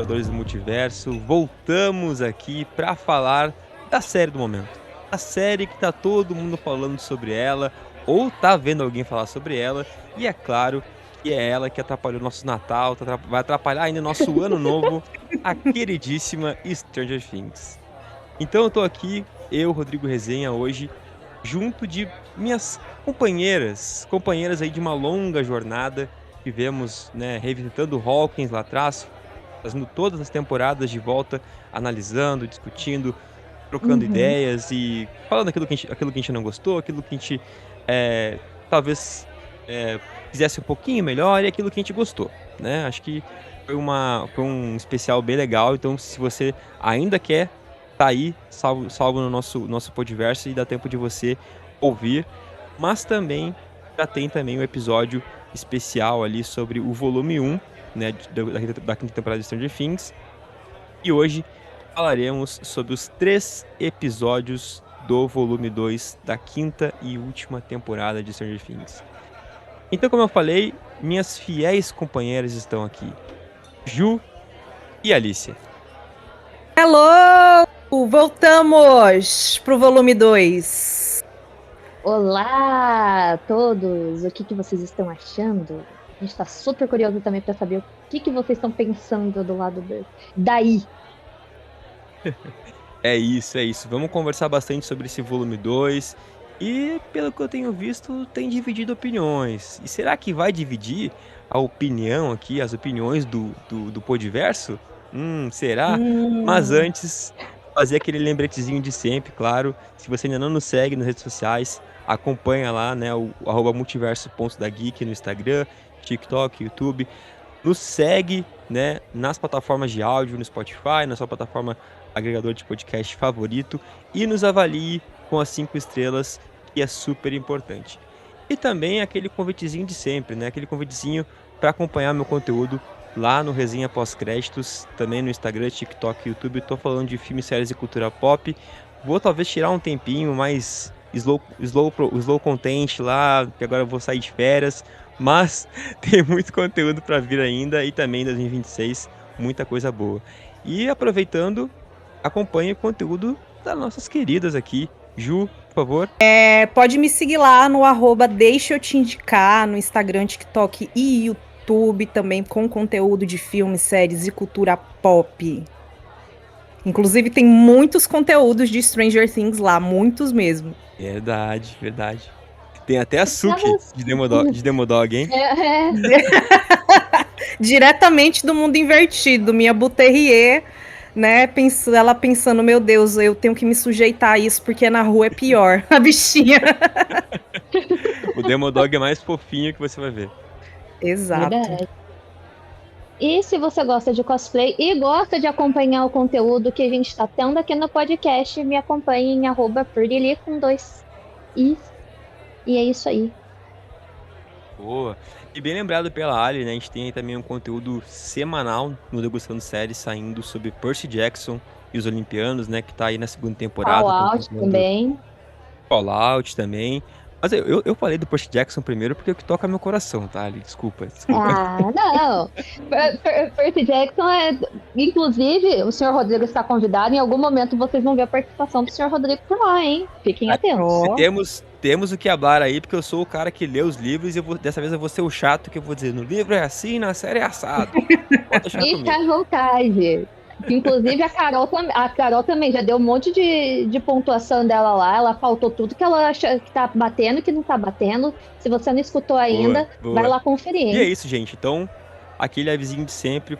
Exploradores do Multiverso. Voltamos aqui para falar da série do momento. A série que tá todo mundo falando sobre ela, ou tá vendo alguém falar sobre ela, e é claro que é ela que atrapalhou nosso Natal, vai atrapalhar ainda nosso Ano Novo, a queridíssima Stranger Things. Então eu tô aqui, eu, Rodrigo Resenha, hoje, junto de minhas companheiras aí de uma longa jornada. Tivemos, né, revisitando Hawkins lá atrás, fazendo todas as temporadas de volta, analisando, discutindo, trocando ideias e falando aquilo que a gente não gostou, aquilo que a gente talvez fizesse um pouquinho melhor e aquilo que a gente gostou, né? Acho que foi um especial bem legal, então se você ainda quer, tá aí, salvo no nosso Podverso e dá tempo de você ouvir, mas também já tem também um episódio especial ali sobre o volume 1, né, da quinta temporada de Stranger Things, e hoje falaremos sobre os 3 episódios do volume 2 da quinta e última temporada de Stranger Things. Então, como eu falei, minhas fiéis companheiras estão aqui, Ju e Alicia. Hello! Voltamos pro volume 2. Olá a todos! O que vocês estão achando? A gente tá super curioso também para saber o que vocês estão pensando do lado daí. É isso. Vamos conversar bastante sobre esse volume 2. E, pelo que eu tenho visto, tem dividido opiniões. E será que vai dividir a opinião aqui, as opiniões do Podverso? Será? Mas antes, fazer aquele lembretezinho de sempre, claro. Se você ainda não nos segue nas redes sociais, acompanha lá, né, o @multiverso.dageek no Instagram, TikTok, YouTube. Nos segue, né, nas plataformas de áudio, no Spotify, na sua plataforma agregador de podcast favorito, e nos avalie com as 5 estrelas, que é super importante. E também aquele convitezinho de sempre, né? Aquele convitezinho para acompanhar meu conteúdo lá no Resenha Pós-Créditos, também no Instagram, TikTok e YouTube. Tô falando de filmes, séries e cultura pop. Vou talvez tirar um tempinho mais slow content lá, que agora eu vou sair de férias. Mas tem muito conteúdo para vir ainda, e também em 2026, muita coisa boa. E aproveitando, acompanhe o conteúdo das nossas queridas aqui. Ju, por favor. Pode me seguir lá no @deixa eu te indicar, no Instagram, TikTok e YouTube, também com conteúdo de filmes, séries e cultura pop. Inclusive tem muitos conteúdos de Stranger Things lá, muitos mesmo. Verdade. Tem até a Suki de Demodog, hein? Diretamente do mundo invertido, minha Buterrier, né? Ela pensando, meu Deus, eu tenho que me sujeitar a isso porque na rua é pior, a bichinha. O Demodog é mais fofinho que você vai ver. Exato. Verdade. E se você gosta de cosplay e gosta de acompanhar o conteúdo que a gente está tendo aqui no podcast, me acompanhe em @prettyli com 2 i. E é isso aí. Boa. E bem lembrado pela Ali, né? A gente tem aí também um conteúdo semanal no Degustando Séries, saindo sobre Percy Jackson e os Olimpianos, né? Que tá aí na segunda temporada. Fallout também. Fallout também. Mas eu falei do Percy Jackson primeiro porque é o que toca meu coração, tá, Ali? Desculpa. Ah, não. Percy Jackson é... Inclusive, o Sr. Rodrigo está convidado. Em algum momento vocês vão ver a participação do Sr. Rodrigo por lá, hein? Fiquem atentos. Temos o que hablar aí, porque eu sou o cara que lê os livros e dessa vez eu vou ser o chato que eu vou dizer, no livro é assim, na série é assado. Fica à vontade. Inclusive, a Carol também já deu um monte de pontuação dela lá. Ela faltou tudo que ela acha que tá batendo, que não tá batendo. Se você não escutou ainda, boa. Vai lá conferir, hein? E é isso, gente. Então, aquele avisinho de sempre.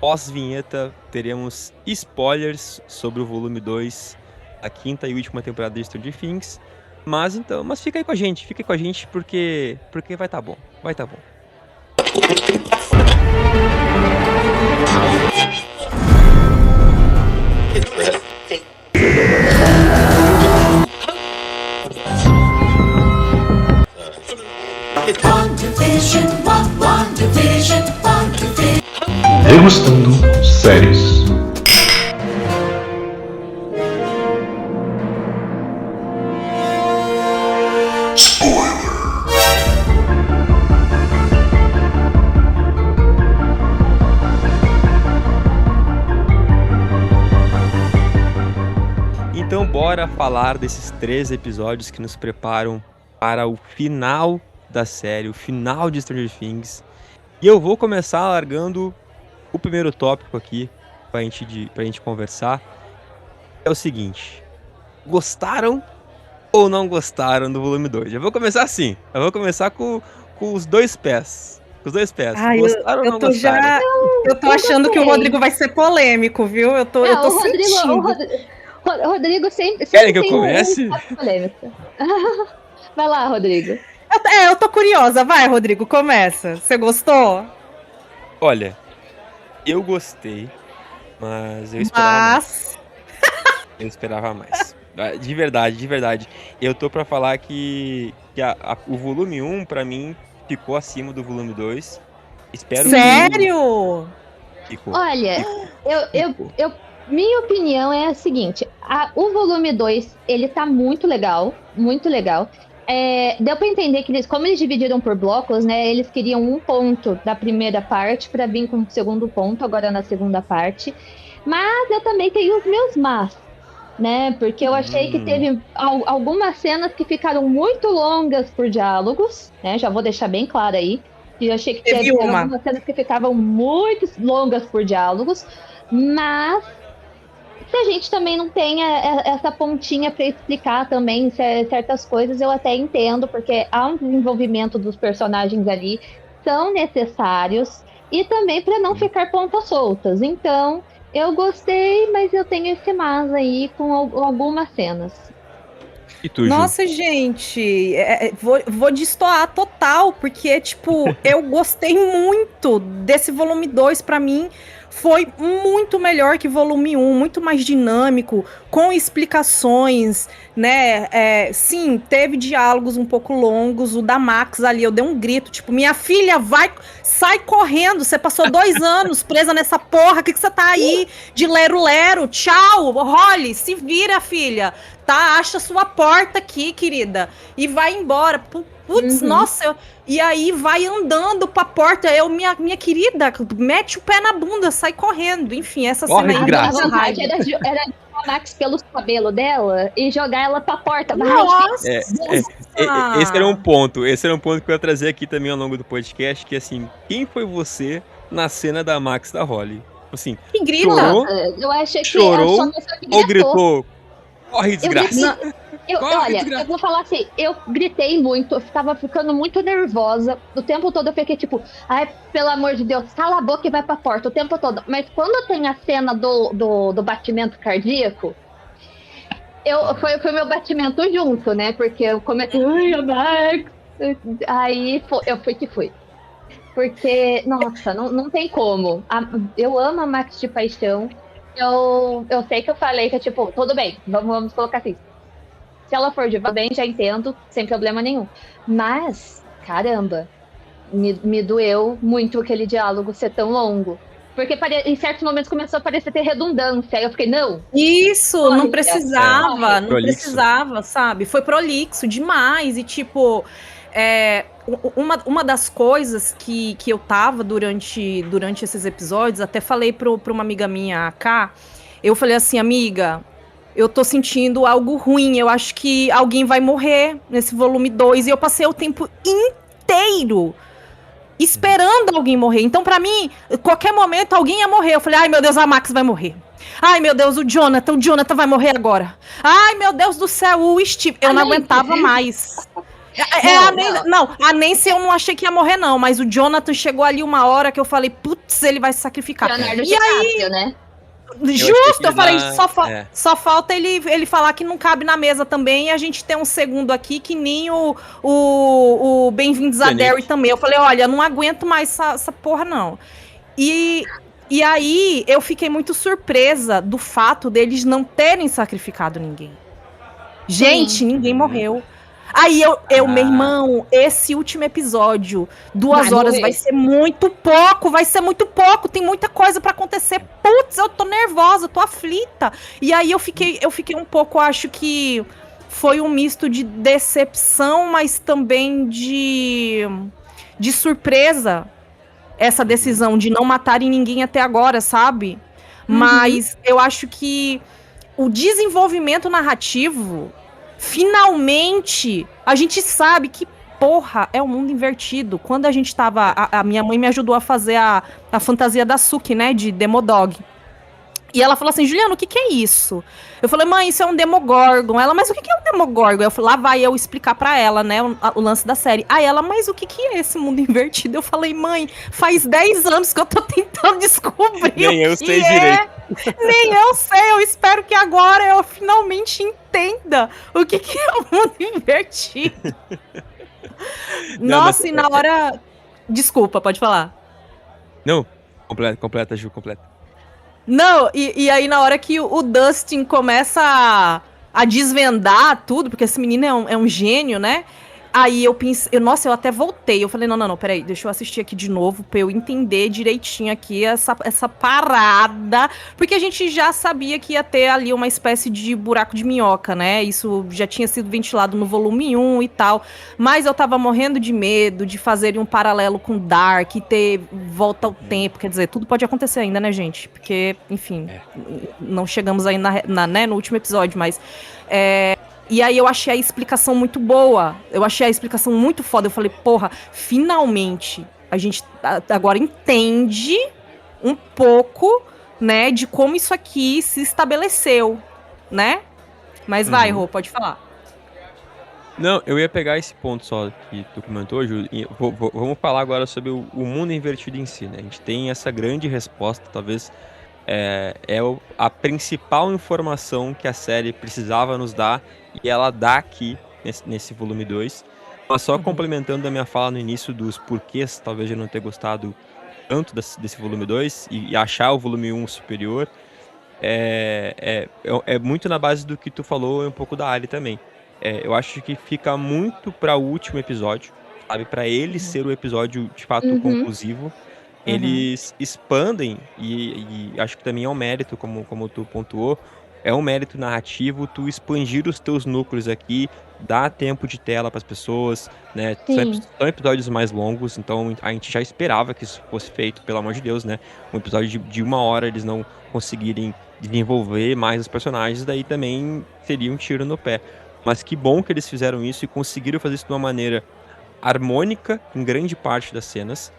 Pós-vinheta, teremos spoilers sobre o volume 2, a quinta e última temporada de Stranger Things. Mas fica aí com a gente, porque vai tá bom. Degustando séries. agora falar desses 3 episódios que nos preparam para o final da série, o final de Stranger Things. E eu vou começar largando o primeiro tópico aqui pra gente conversar. É o seguinte: gostaram ou não gostaram do volume 2? Eu vou começar assim. Eu vou começar com os dois pés. Com os dois pés. Ai, Gostaram ou eu não tô gostaram? já. Eu tô achando que o Rodrigo vai ser polêmico, viu? Eu tô o sentindo. Rodrigo sempre Querem que eu tem comece? polêmica. Vai lá, Rodrigo. Eu tô curiosa. Vai, Rodrigo, começa. Você gostou? Olha, eu gostei, mas eu esperava mais. Eu esperava mais. De verdade. Eu tô pra falar que o volume 1, pra mim, ficou acima do volume 2. Espero Sério? que... Ficou. Olha, minha opinião é a seguinte: o volume 2, ele tá muito legal, muito legal. Deu pra entender que como eles dividiram por blocos, né? Eles queriam um ponto da primeira parte pra vir com o segundo ponto, agora na segunda parte. Mas eu também tenho os meus mas, né? Porque eu achei que teve algumas cenas que ficaram muito longas por diálogos, né? Já vou deixar bem claro aí. E eu achei que teve algumas cenas que ficavam muito longas por diálogos, mas se a gente também não tem essa pontinha para explicar também certas coisas, eu até entendo, porque há um desenvolvimento dos personagens ali, são necessários, e também para não ficar pontas soltas. Então, eu gostei, mas eu tenho esse mas aí com algumas cenas. E tu, Ju? Nossa, gente, vou destoar total, porque, tipo, eu gostei muito desse volume 2, pra mim foi muito melhor que volume 1, muito mais dinâmico, com explicações, né? Sim, teve diálogos um pouco longos, o da Max ali, eu dei um grito, tipo, minha filha, sai correndo, você passou 2 anos presa nessa porra, o que você tá aí de lero-lero? Tchau, Holly, se vira, filha. Tá, acha sua porta aqui, querida, e vai embora. Putz, nossa, e aí vai andando pra porta, minha querida, mete o pé na bunda, sai correndo. Enfim, essa Corre, cena aí desgraça. A vontade era jogar a Max pelos cabelos dela e jogar ela pra porta. Nossa! Esse era um ponto que eu ia trazer aqui também ao longo do podcast, que assim, quem foi você na cena da Max da Holly? Assim, Que grita! chorou, Eu achei que chorou a pessoa que ou gritou? Corre, desgraça! Olha, eu vou falar assim, eu gritei muito, eu ficava ficando muito nervosa. O tempo todo eu fiquei tipo, ai, pelo amor de Deus, cala a boca e vai pra porta o tempo todo. Mas quando tem a cena do batimento cardíaco, foi meu batimento junto, né? Porque eu comecei, ai, a Max. Aí eu fui. Porque, nossa, não tem como. Eu amo a Max de paixão. Eu sei que eu falei que, tipo, tudo bem, vamos colocar assim. Se ela for de bem, já entendo, sem problema nenhum. Mas, caramba, me doeu muito aquele diálogo ser tão longo. Porque em certos momentos começou a parecer ter redundância. Aí eu fiquei, não. Isso, não precisava, não prolixo. precisava, sabe? Foi prolixo demais. E, tipo, uma das coisas que eu tava durante esses episódios, até falei pra uma amiga minha, a Ká, eu falei assim, amiga, eu tô sentindo algo ruim, eu acho que alguém vai morrer nesse volume 2, e eu passei o tempo inteiro esperando alguém morrer. Então, pra mim, qualquer momento alguém ia morrer. Eu falei, ai meu Deus, a Max vai morrer. Ai meu Deus, o Jonathan vai morrer agora. Ai meu Deus do céu, o Steve. Eu não aguentava mais. A Nancy eu não achei que ia morrer, não. Mas o Jonathan chegou ali uma hora que eu falei, putz, ele vai se sacrificar. Leonardo E aí, DiCaprio, né? Justo, eu falei, só falta ele falar que não cabe na mesa também, e a gente tem um segundo aqui que nem o Bem-vindos a Derry também. Eu falei, olha, não aguento mais essa porra, não. E aí eu fiquei muito surpresa do fato deles não terem sacrificado ninguém. Gente, ninguém morreu. Aí meu irmão, esse último episódio, 2 horas, vai ser muito pouco, tem muita coisa pra acontecer. Putz, eu tô nervosa, tô aflita. E aí eu fiquei um pouco, acho que foi um misto de decepção, mas também de surpresa, essa decisão de não matarem ninguém até agora, sabe? Mas eu acho que o desenvolvimento narrativo, finalmente, a gente sabe que, porra, é o mundo invertido. Quando a gente tava... A minha mãe me ajudou a fazer a fantasia da Suki, né, de Demodog. E ela falou assim, Juliana, o que é isso? Eu falei, mãe, isso é um Demogorgon. Ela, mas o que é um Demogorgon? Eu falei, lá vai eu explicar pra ela, né, o lance da série. Aí ela, mas o que é esse mundo invertido? Eu falei, mãe, faz 10 anos que eu tô tentando descobrir Nem eu o que sei é. direito. Nem eu sei, eu espero que agora eu finalmente entenda o que é o mundo invertido. Não, mas Nossa, e na hora... Desculpa, pode falar. Não, completa, Ju, completa. Não, e aí na hora que o Dustin começa a desvendar tudo, porque esse menino é um gênio, né? Aí eu pensei, nossa, eu até voltei. Eu falei, não, peraí, deixa eu assistir aqui de novo pra eu entender direitinho aqui essa parada. Porque a gente já sabia que ia ter ali uma espécie de buraco de minhoca, né? Isso já tinha sido ventilado no volume 1 e tal. Mas eu tava morrendo de medo de fazerem um paralelo com Dark e ter volta ao tempo. Quer dizer, tudo pode acontecer ainda, né, gente? Porque, enfim, não chegamos aí né, no último episódio, mas... E aí eu achei a explicação muito boa. Eu achei a explicação muito foda. Eu falei, porra, finalmente a gente agora entende um pouco, né, de como isso aqui se estabeleceu, né? Mas vai, Rô, pode falar. Não, eu ia pegar esse ponto só que tu comentou, Ju, e vamos falar agora sobre o mundo invertido em si, né? A gente tem essa grande resposta, talvez a principal informação que a série precisava nos dar, e ela dá aqui, nesse volume 2. Mas só complementando a minha fala no início dos porquês, talvez, de não ter gostado tanto desse volume 2 e achar o volume 1 superior, é muito na base do que tu falou e um pouco da Ali também. Eu acho que fica muito para o último episódio, sabe? Para ele ser o episódio, de fato, conclusivo. Eles expandem, e acho que também é um mérito, como tu pontuou, é um mérito narrativo, tu expandir os teus núcleos aqui, dar tempo de tela para as pessoas, né? São episódios mais longos, então a gente já esperava que isso fosse feito, pelo amor de Deus, né? Um episódio de 1 hora, eles não conseguirem desenvolver mais os personagens, daí também seria um tiro no pé. Mas que bom que eles fizeram isso e conseguiram fazer isso de uma maneira harmônica em grande parte das cenas.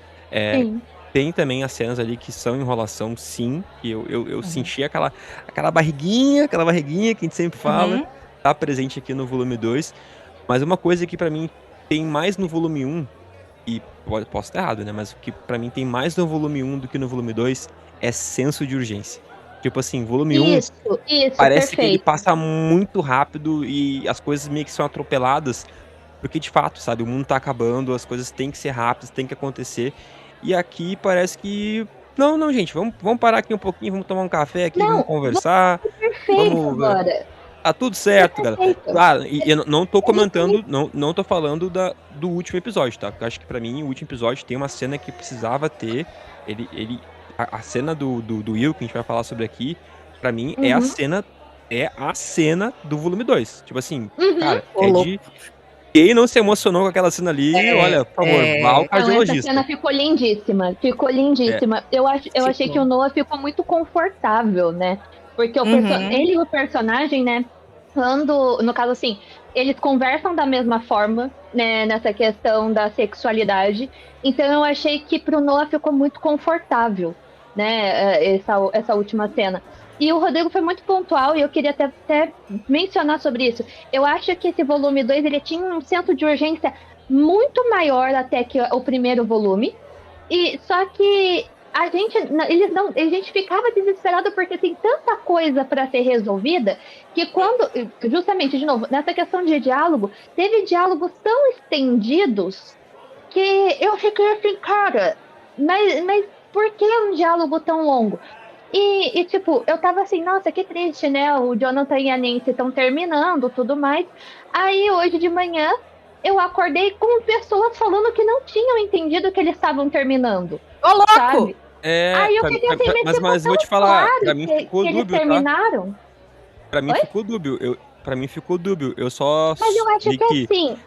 Tem também as cenas ali que são enrolação, sim, que eu senti aquela barriguinha que a gente sempre fala, tá presente aqui no volume 2, mas uma coisa que pra mim tem mais no volume 1, e posso estar errado, né, mas que pra mim tem mais no volume 1 do que no volume 2 é senso de urgência. Tipo assim, volume 1 parece que ele passa muito rápido e as coisas meio que são atropeladas, porque de fato, sabe, o mundo tá acabando, as coisas têm que ser rápidas, tem que acontecer. E aqui parece que... Não, gente, vamos parar aqui um pouquinho, vamos tomar um café aqui, vamos conversar. Perfeito agora. Tá tudo certo, galera. Claro, e eu não tô comentando, não tô falando do último episódio, tá? Porque eu acho que pra mim o último episódio tem uma cena que precisava ter. A cena do Will, que a gente vai falar sobre aqui, pra mim é a cena do volume 2. Tipo assim, cara, Quem não se emocionou com aquela cena ali, olha, por favor, vá ao cardiologista. Essa cena ficou lindíssima. Eu achei que o Noah ficou muito confortável, né? Porque ele e o personagem, né? No caso assim, eles conversam da mesma forma, né? Nessa questão da sexualidade. Então eu achei que pro Noah ficou muito confortável, né? Essa última cena. E o Rodrigo foi muito pontual e eu queria até mencionar sobre isso. Eu acho que esse volume 2, ele tinha um senso de urgência muito maior até que o primeiro volume. E só que a gente ficava desesperado porque tem tanta coisa para ser resolvida que quando, justamente, de novo, nessa questão de diálogo, teve diálogos tão estendidos que eu fiquei assim, cara, mas por que um diálogo tão longo? E tipo, eu tava assim, nossa, que triste, né? O Jonathan e a Nancy estão terminando, tudo mais. Aí, hoje de manhã, eu acordei com pessoas falando que não tinham entendido que eles estavam terminando. Ô, louco! Sabe? Aí eu fiquei assim, mas vou te falar, pra mim ficou que dúbio, eles terminaram. tá? Pra mim ficou dúbio. Pra mim ficou dúbio. Eu só Mas eu acho que assim...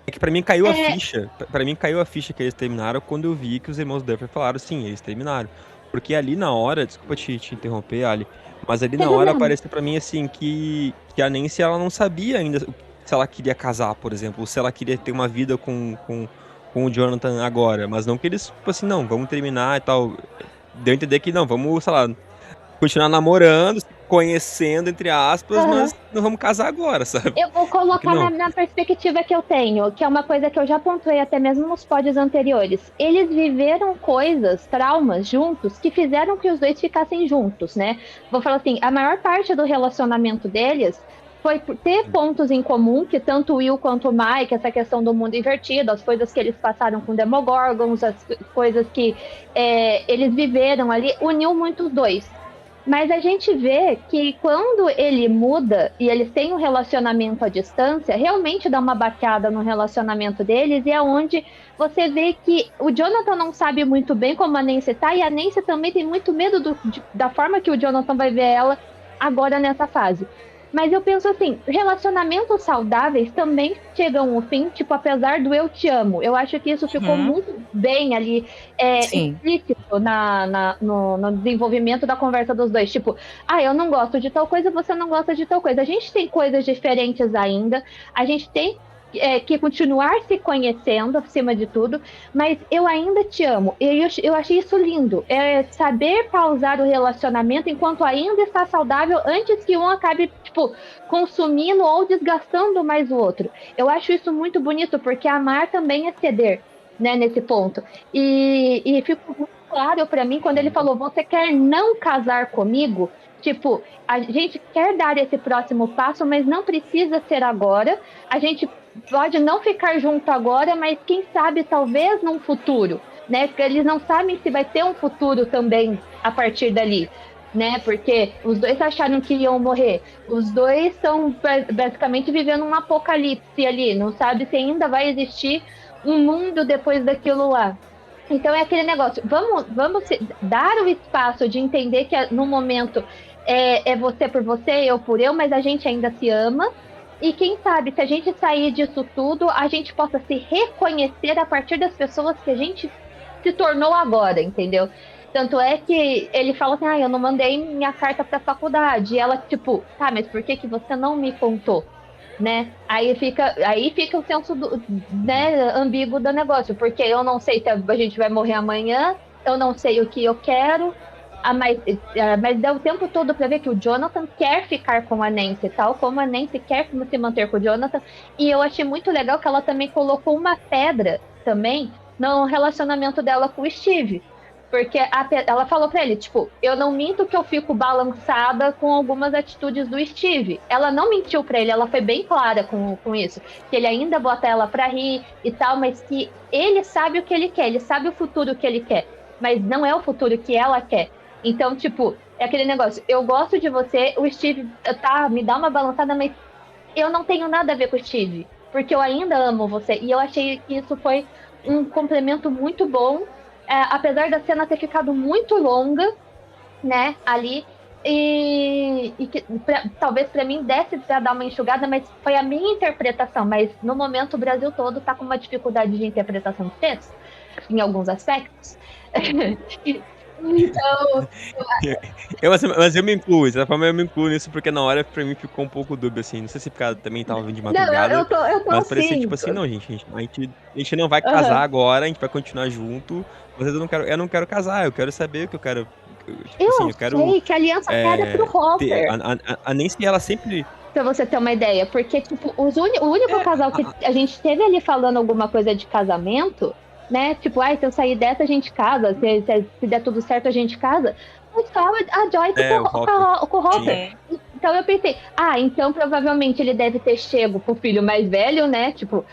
É que pra mim caiu a ficha. Pra mim caiu a ficha que eles terminaram quando eu vi que os irmãos Duffer falaram, sim, eles terminaram. Porque ali na hora, desculpa te interromper, Ali, mas ali Sem na hora problema. apareceu pra mim assim que a Nancy ela não sabia ainda se ela queria casar, por exemplo, ou se ela queria ter uma vida com o Jonathan agora, mas não que eles, tipo assim, não, vamos terminar e tal. Deu a entender que não, vamos, sei lá, continuar namorando, se conhecendo, entre aspas, Aham. mas não vamos casar agora, sabe? Eu vou Só que colocar não. na perspectiva que eu tenho, que é uma coisa que eu já pontuei até mesmo nos pódios anteriores. Eles viveram coisas, traumas juntos, que fizeram que os dois ficassem juntos, né? Vou falar assim, a maior parte do relacionamento deles foi por ter pontos em comum, que tanto o Will quanto o Mike, essa questão do mundo invertido, as coisas que eles passaram com Demogorgons, as coisas que eles viveram ali, uniu muito os dois. Mas a gente vê que quando ele muda e eles têm um relacionamento à distância, realmente dá uma baqueada no relacionamento deles, e é onde você vê que o Jonathan não sabe muito bem como a Nancy tá, e a Nancy também tem muito medo da forma que o Jonathan vai ver ela agora nessa fase. Mas eu penso assim, relacionamentos saudáveis também chegam ao fim, tipo, apesar do eu te amo. Eu acho que isso ficou muito bem ali, Sim. explícito no desenvolvimento da conversa dos dois. Tipo, eu não gosto de tal coisa, você não gosta de tal coisa. A gente tem coisas diferentes ainda, a gente tem que continuar se conhecendo acima de tudo, mas eu ainda te amo. Eu achei isso lindo. É saber pausar o relacionamento enquanto ainda está saudável antes que um acabe, tipo, consumindo ou desgastando mais o outro. Eu acho isso muito bonito, porque amar também é ceder, né, nesse ponto. E ficou muito claro para mim quando ele falou: você quer não casar comigo? Tipo, a gente quer dar esse próximo passo, mas não precisa ser agora. A gente pode não ficar junto agora, mas quem sabe talvez num futuro, né? Porque eles não sabem se vai ter um futuro também a partir dali, né? Porque os dois acharam que iam morrer. Os dois estão basicamente vivendo um apocalipse ali, não sabe se ainda vai existir um mundo depois daquilo lá. Então é aquele negócio, vamos dar o espaço de entender que no momento é você por você, eu por eu, mas a gente ainda se ama. E quem sabe, se a gente sair disso tudo, a gente possa se reconhecer a partir das pessoas que a gente se tornou agora, entendeu? Tanto é que ele fala assim, eu não mandei minha carta pra faculdade. E ela, tipo, tá, mas por que você não me contou? Né? Aí fica o senso né, ambíguo do negócio, porque eu não sei se a gente vai morrer amanhã, eu não sei o que eu quero, mas dá o tempo todo para ver que o Jonathan quer ficar com a Nancy, tal como a Nancy quer se manter com o Jonathan, e eu achei muito legal que ela também colocou uma pedra também no relacionamento dela com o Steve. Porque ela falou pra ele, tipo, eu não minto que eu fico balançada com algumas atitudes do Steve. Ela não mentiu pra ele, ela foi bem clara com isso. Que ele ainda bota ela pra rir e tal, mas que ele sabe o que ele quer, ele sabe o futuro que ele quer. Mas não é o futuro que ela quer. Então, tipo, é aquele negócio, eu gosto de você, o Steve me dá uma balançada, mas eu não tenho nada a ver com o Steve. Porque eu ainda amo você. E eu achei que isso foi um complemento muito bom. Apesar da cena ter ficado muito longa, né, ali, e que talvez para mim desse pra dar uma enxugada, mas foi a minha interpretação, mas no momento o Brasil todo tá com uma dificuldade de interpretação de texto, em alguns aspectos. Então, Mas eu me incluo, de certa forma eu me incluo nisso, porque na hora pra mim ficou um pouco dúbio, assim. Não sei se também tava vindo de não, madrugada, eu tô mas parecia assim. tipo assim, não, a gente não vai casar Uhum. agora, a gente vai continuar junto, mas eu não quero casar, eu quero saber o que eu quero. Tipo assim, Eu eu quero sei que a aliança era pro ter. Hopper, A Nancy, ela sempre. pra você ter uma ideia, porque, tipo, o único É, casal que a gente teve ali falando alguma coisa de casamento, né? Tipo, se eu sair dessa, a gente casa, se der tudo certo, a gente casa. Mas só a Joyce o Hopper. com o Hopper. Sim. Então eu pensei, então provavelmente ele deve ter chego pro filho mais velho, né? Tipo,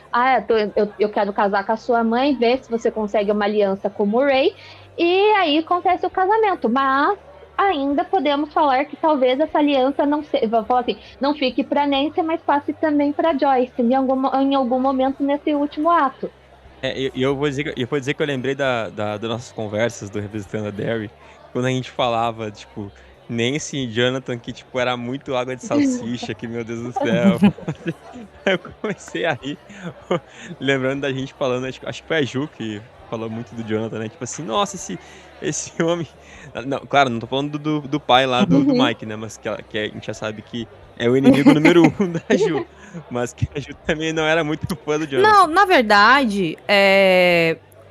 eu quero casar com a sua mãe, ver se você consegue uma aliança com o Murray. E aí acontece o casamento. Mas ainda podemos falar que talvez essa aliança não seja, vou falar assim, não fique para Nancy, mas passe também para Joyce em algum momento nesse último ato. E eu vou dizer que eu lembrei das nossas conversas do Revisitando a Derry, quando a gente falava, tipo, Nancy e Jonathan, que, tipo, era muito água de salsicha, que, meu Deus do céu. Eu comecei a rir, lembrando da gente falando, acho que foi a Ju fala muito do Jonathan, né? Tipo assim, nossa, esse homem... Não, claro, não tô falando do pai lá do Mike, né? Mas que a gente já sabe que é o inimigo número 1 da Ju. Mas que a Ju também não era muito fã do Jonathan. Não, na verdade,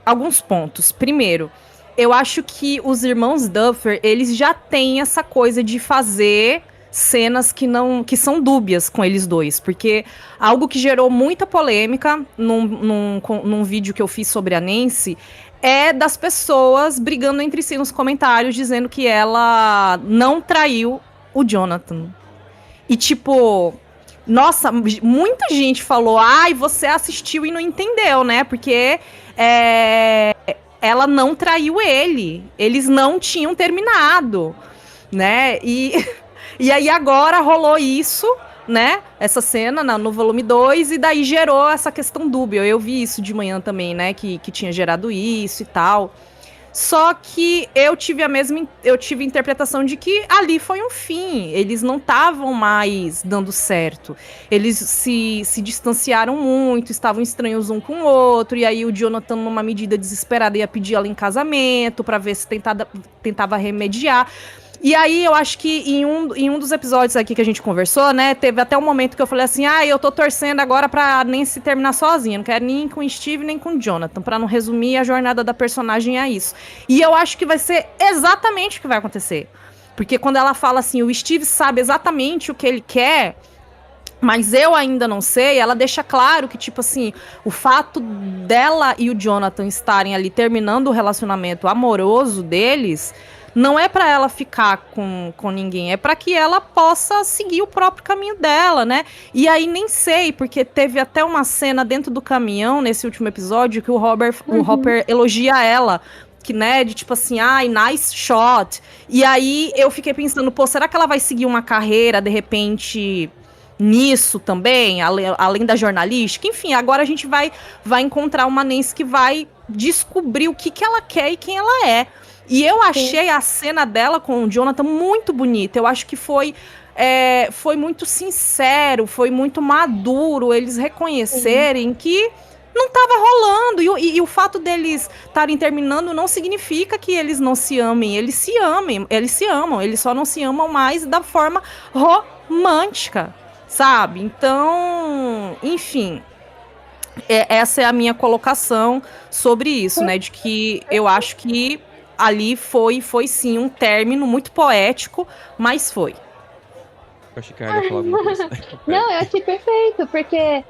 alguns pontos. Primeiro, eu acho que os irmãos Duffer, eles já têm essa coisa de fazer cenas que são dúbias com eles dois, porque algo que gerou muita polêmica num vídeo que eu fiz sobre a Nancy é das pessoas brigando entre si nos comentários, dizendo que ela não traiu o Jonathan. E tipo, nossa, muita gente falou, ai, você assistiu e não entendeu, né? Porque ela não traiu ele. Eles não tinham terminado, né? E aí agora rolou isso, né? Essa cena no volume 2, e daí gerou essa questão dúbia. Eu vi isso de manhã também, né? Que tinha gerado isso e tal. Só que eu tive a interpretação de que ali foi um fim. Eles não estavam mais dando certo. Eles se distanciaram muito, estavam estranhos um com o outro. E aí o Jonathan, numa medida desesperada, ia pedir ela em casamento para ver se tentava remediar. E aí, eu acho que em um dos episódios aqui que a gente conversou, né, teve até um momento que eu falei assim, eu tô torcendo agora pra Nancy terminar sozinha, não quero nem com o Steve, nem com o Jonathan, pra não resumir a jornada da personagem a isso. E eu acho que vai ser exatamente o que vai acontecer. Porque quando ela fala assim, o Steve sabe exatamente o que ele quer, mas eu ainda não sei, ela deixa claro que, tipo assim, o fato dela e o Jonathan estarem ali terminando o relacionamento amoroso deles... Não é pra ela ficar com ninguém, é pra que ela possa seguir o próprio caminho dela, né? E aí nem sei, porque teve até uma cena dentro do caminhão, nesse último episódio, que o Hopper elogia ela, que, né, de tipo assim, nice shot. E aí eu fiquei pensando, será que ela vai seguir uma carreira, de repente... nisso também, além da jornalística? Enfim, agora a gente vai encontrar uma Nancy que vai descobrir o que ela quer e quem ela é. E eu achei a cena dela com o Jonathan muito bonita. Eu acho que foi muito sincero, foi muito maduro eles reconhecerem que não estava rolando. E o fato deles estarem terminando não significa que eles não se amem. Eles se amam. Eles só não se amam mais da forma romântica, sabe? Então, enfim... essa é a minha colocação sobre isso, né? De que eu acho que ali foi sim um término muito poético, mas foi. Eu achei que ela ia falar alguma coisa. Não, eu achei perfeito, porque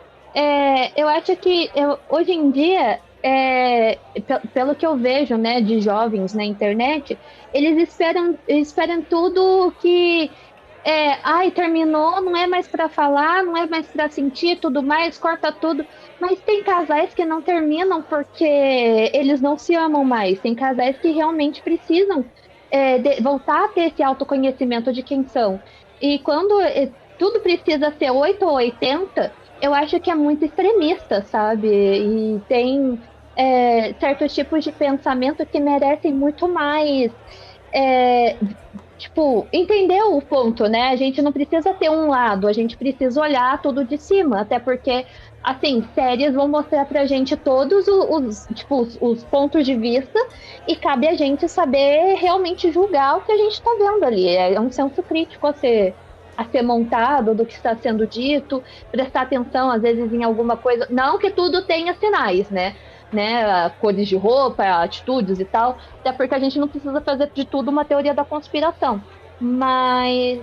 eu acho que hoje em dia, pelo que eu vejo, né, de jovens na internet, eles esperam tudo que... terminou, não é mais pra falar, não é mais pra sentir, tudo mais, corta tudo. Mas tem casais que não terminam porque eles não se amam mais. Tem casais que realmente precisam voltar a ter esse autoconhecimento de quem são. E quando tudo precisa ser 8 ou 80, eu acho que é muito extremista, sabe? E tem certos tipos de pensamento que merecem muito mais... entender o ponto, né? A gente não precisa ter um lado, a gente precisa olhar tudo de cima, até porque, assim, séries vão mostrar pra gente todos os pontos de vista, e cabe a gente saber realmente julgar o que a gente tá vendo ali. É um senso crítico a ser montado do que está sendo dito, prestar atenção, às vezes, em alguma coisa. Não que tudo tenha sinais, né? Cores de roupa, atitudes e tal, até porque a gente não precisa fazer de tudo uma teoria da conspiração. Mas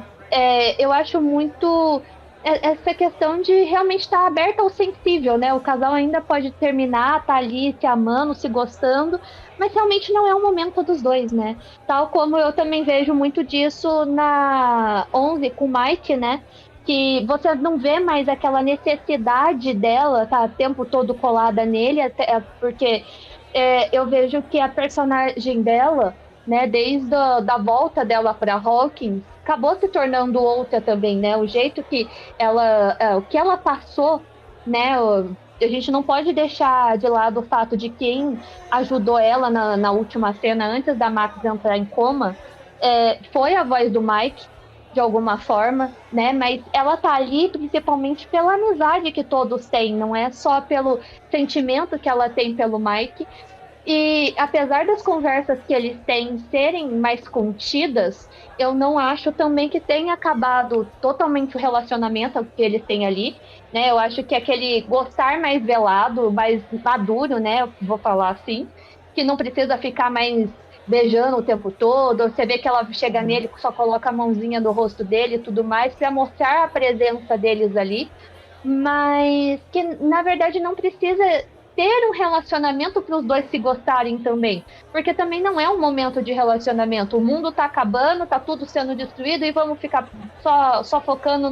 eu acho muito essa questão de realmente estar aberta ao sensível, né? O casal ainda pode terminar, tá ali se amando, se gostando, mas realmente não é o momento dos dois, né? Tal como eu também vejo muito disso na 11 com o Mike, né? Que você não vê mais aquela necessidade dela tá o tempo todo colada nele, porque eu vejo que a personagem dela, né, desde da volta dela para Hawkins, acabou se tornando outra também, né? O jeito que o que ela passou, né? A gente não pode deixar de lado o fato de quem ajudou ela na última cena, antes da Max entrar em coma, foi a voz do Mike, de alguma forma, né? Mas ela tá ali principalmente pela amizade que todos têm, não é só pelo sentimento que ela tem pelo Mike. E apesar das conversas que eles têm serem mais contidas, eu não acho também que tenha acabado totalmente o relacionamento que eles têm ali, né? Eu acho que aquele gostar mais velado, mais maduro, né? Vou falar assim, que não precisa ficar mais beijando o tempo todo. Você vê que ela chega nele, só coloca a mãozinha no rosto dele e tudo mais, para mostrar a presença deles ali. Mas que, na verdade, não precisa ter um relacionamento para os dois se gostarem também. Porque também não é um momento de relacionamento. O mundo tá acabando, tá tudo sendo destruído e vamos ficar só focando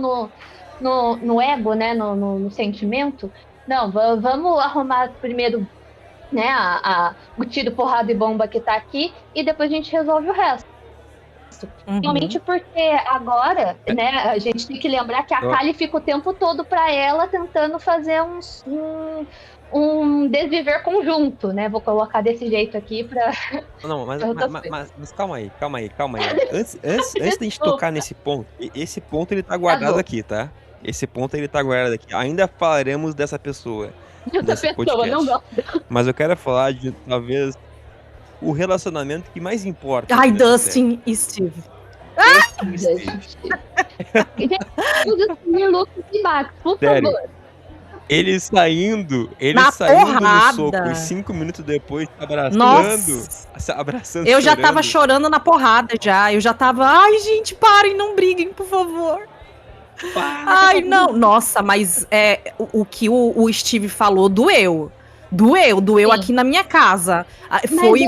no ego, né? No sentimento. Não, vamos arrumar primeiro, né, o tiro, porrada e bomba que tá aqui e depois a gente resolve o resto. Realmente porque agora, né, a gente tem que lembrar que a Kali fica o tempo todo para ela tentando fazer um desviver conjunto, né? Vou colocar desse jeito aqui para. Não, mas calma aí. Antes da gente tocar nesse ponto, esse ponto ele tá guardado aqui, tá? Esse ponto ele tá guardado aqui. Ainda falaremos dessa pessoa. Essa pessoa, não gosto. Mas eu quero falar de, talvez, o relacionamento que mais importa. Ai, Dustin e Steve. Por Sério. favor. Ele saindo porrada. no soco e 5 minutos depois abraçando. Eu já chorando. tava chorando na porrada já. Eu já tava, ai, gente, parem, não briguem, por favor. Ai, não. Nossa, mas o que o Steve falou doeu. Doeu aqui na minha casa.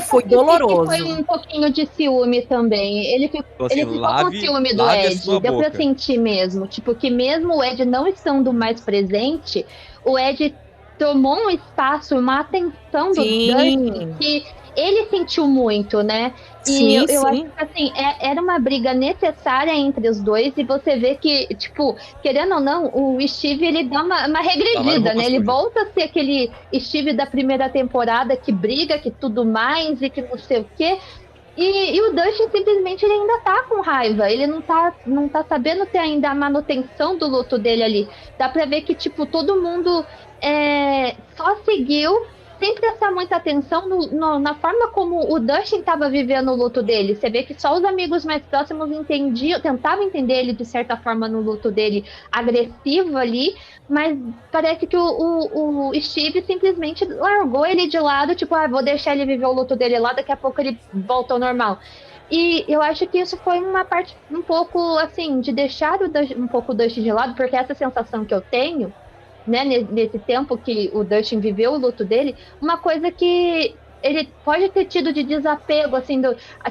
Foi doloroso. Foi um pouquinho de ciúme também. Ele ficou com ciúme do Ed. Deu pra sentir mesmo. Tipo, que mesmo o Ed não estando mais presente, o Ed tomou um espaço, uma atenção do Dustin que ele sentiu muito, né? E eu acho que, assim, era uma briga necessária entre os dois, e você vê que, tipo, querendo ou não, o Steve, ele dá uma regredida, né? Ele volta a ser aquele Steve da primeira temporada que briga, que tudo mais, e que não sei o quê. E o Dustin, simplesmente, ele ainda tá com raiva. Ele não tá sabendo ter ainda a manutenção do luto dele ali. Dá pra ver que, tipo, todo mundo só seguiu sem prestar muita atenção na forma como o Dustin estava vivendo o luto dele. Você vê que só os amigos mais próximos tentavam entender ele de certa forma no luto dele, agressivo ali, mas parece que o Steve simplesmente largou ele de lado, tipo, vou deixar ele viver o luto dele lá, daqui a pouco ele volta ao normal. E eu acho que isso foi uma parte um pouco, assim, de deixar um pouco o Dustin de lado, porque essa sensação que eu tenho, né, nesse tempo que o Dustin viveu o luto dele, uma coisa que ele pode ter tido de desapego, assim,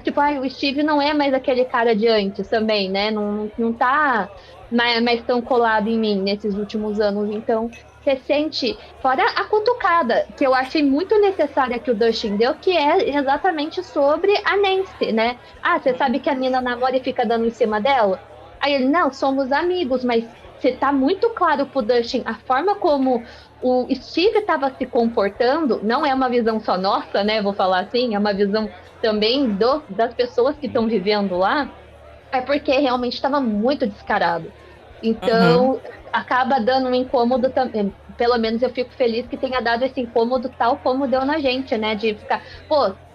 tipo, o Steve não é mais aquele cara de antes também, né, não tá mais tão colado em mim nesses últimos anos, então você sente, fora a cutucada, que eu achei muito necessária que o Dustin deu, que é exatamente sobre a Nancy, né, você sabe que a Nina namora e fica dando em cima dela? Aí ele, não, somos amigos, mas você tá muito claro pro Dustin a forma como o Steve estava se comportando, não é uma visão só nossa, né? Vou falar assim, é uma visão também das pessoas que estão vivendo lá, é porque realmente estava muito descarado. Então, acaba dando um incômodo também. Pelo menos eu fico feliz que tenha dado esse incômodo tal como deu na gente, né? De ficar,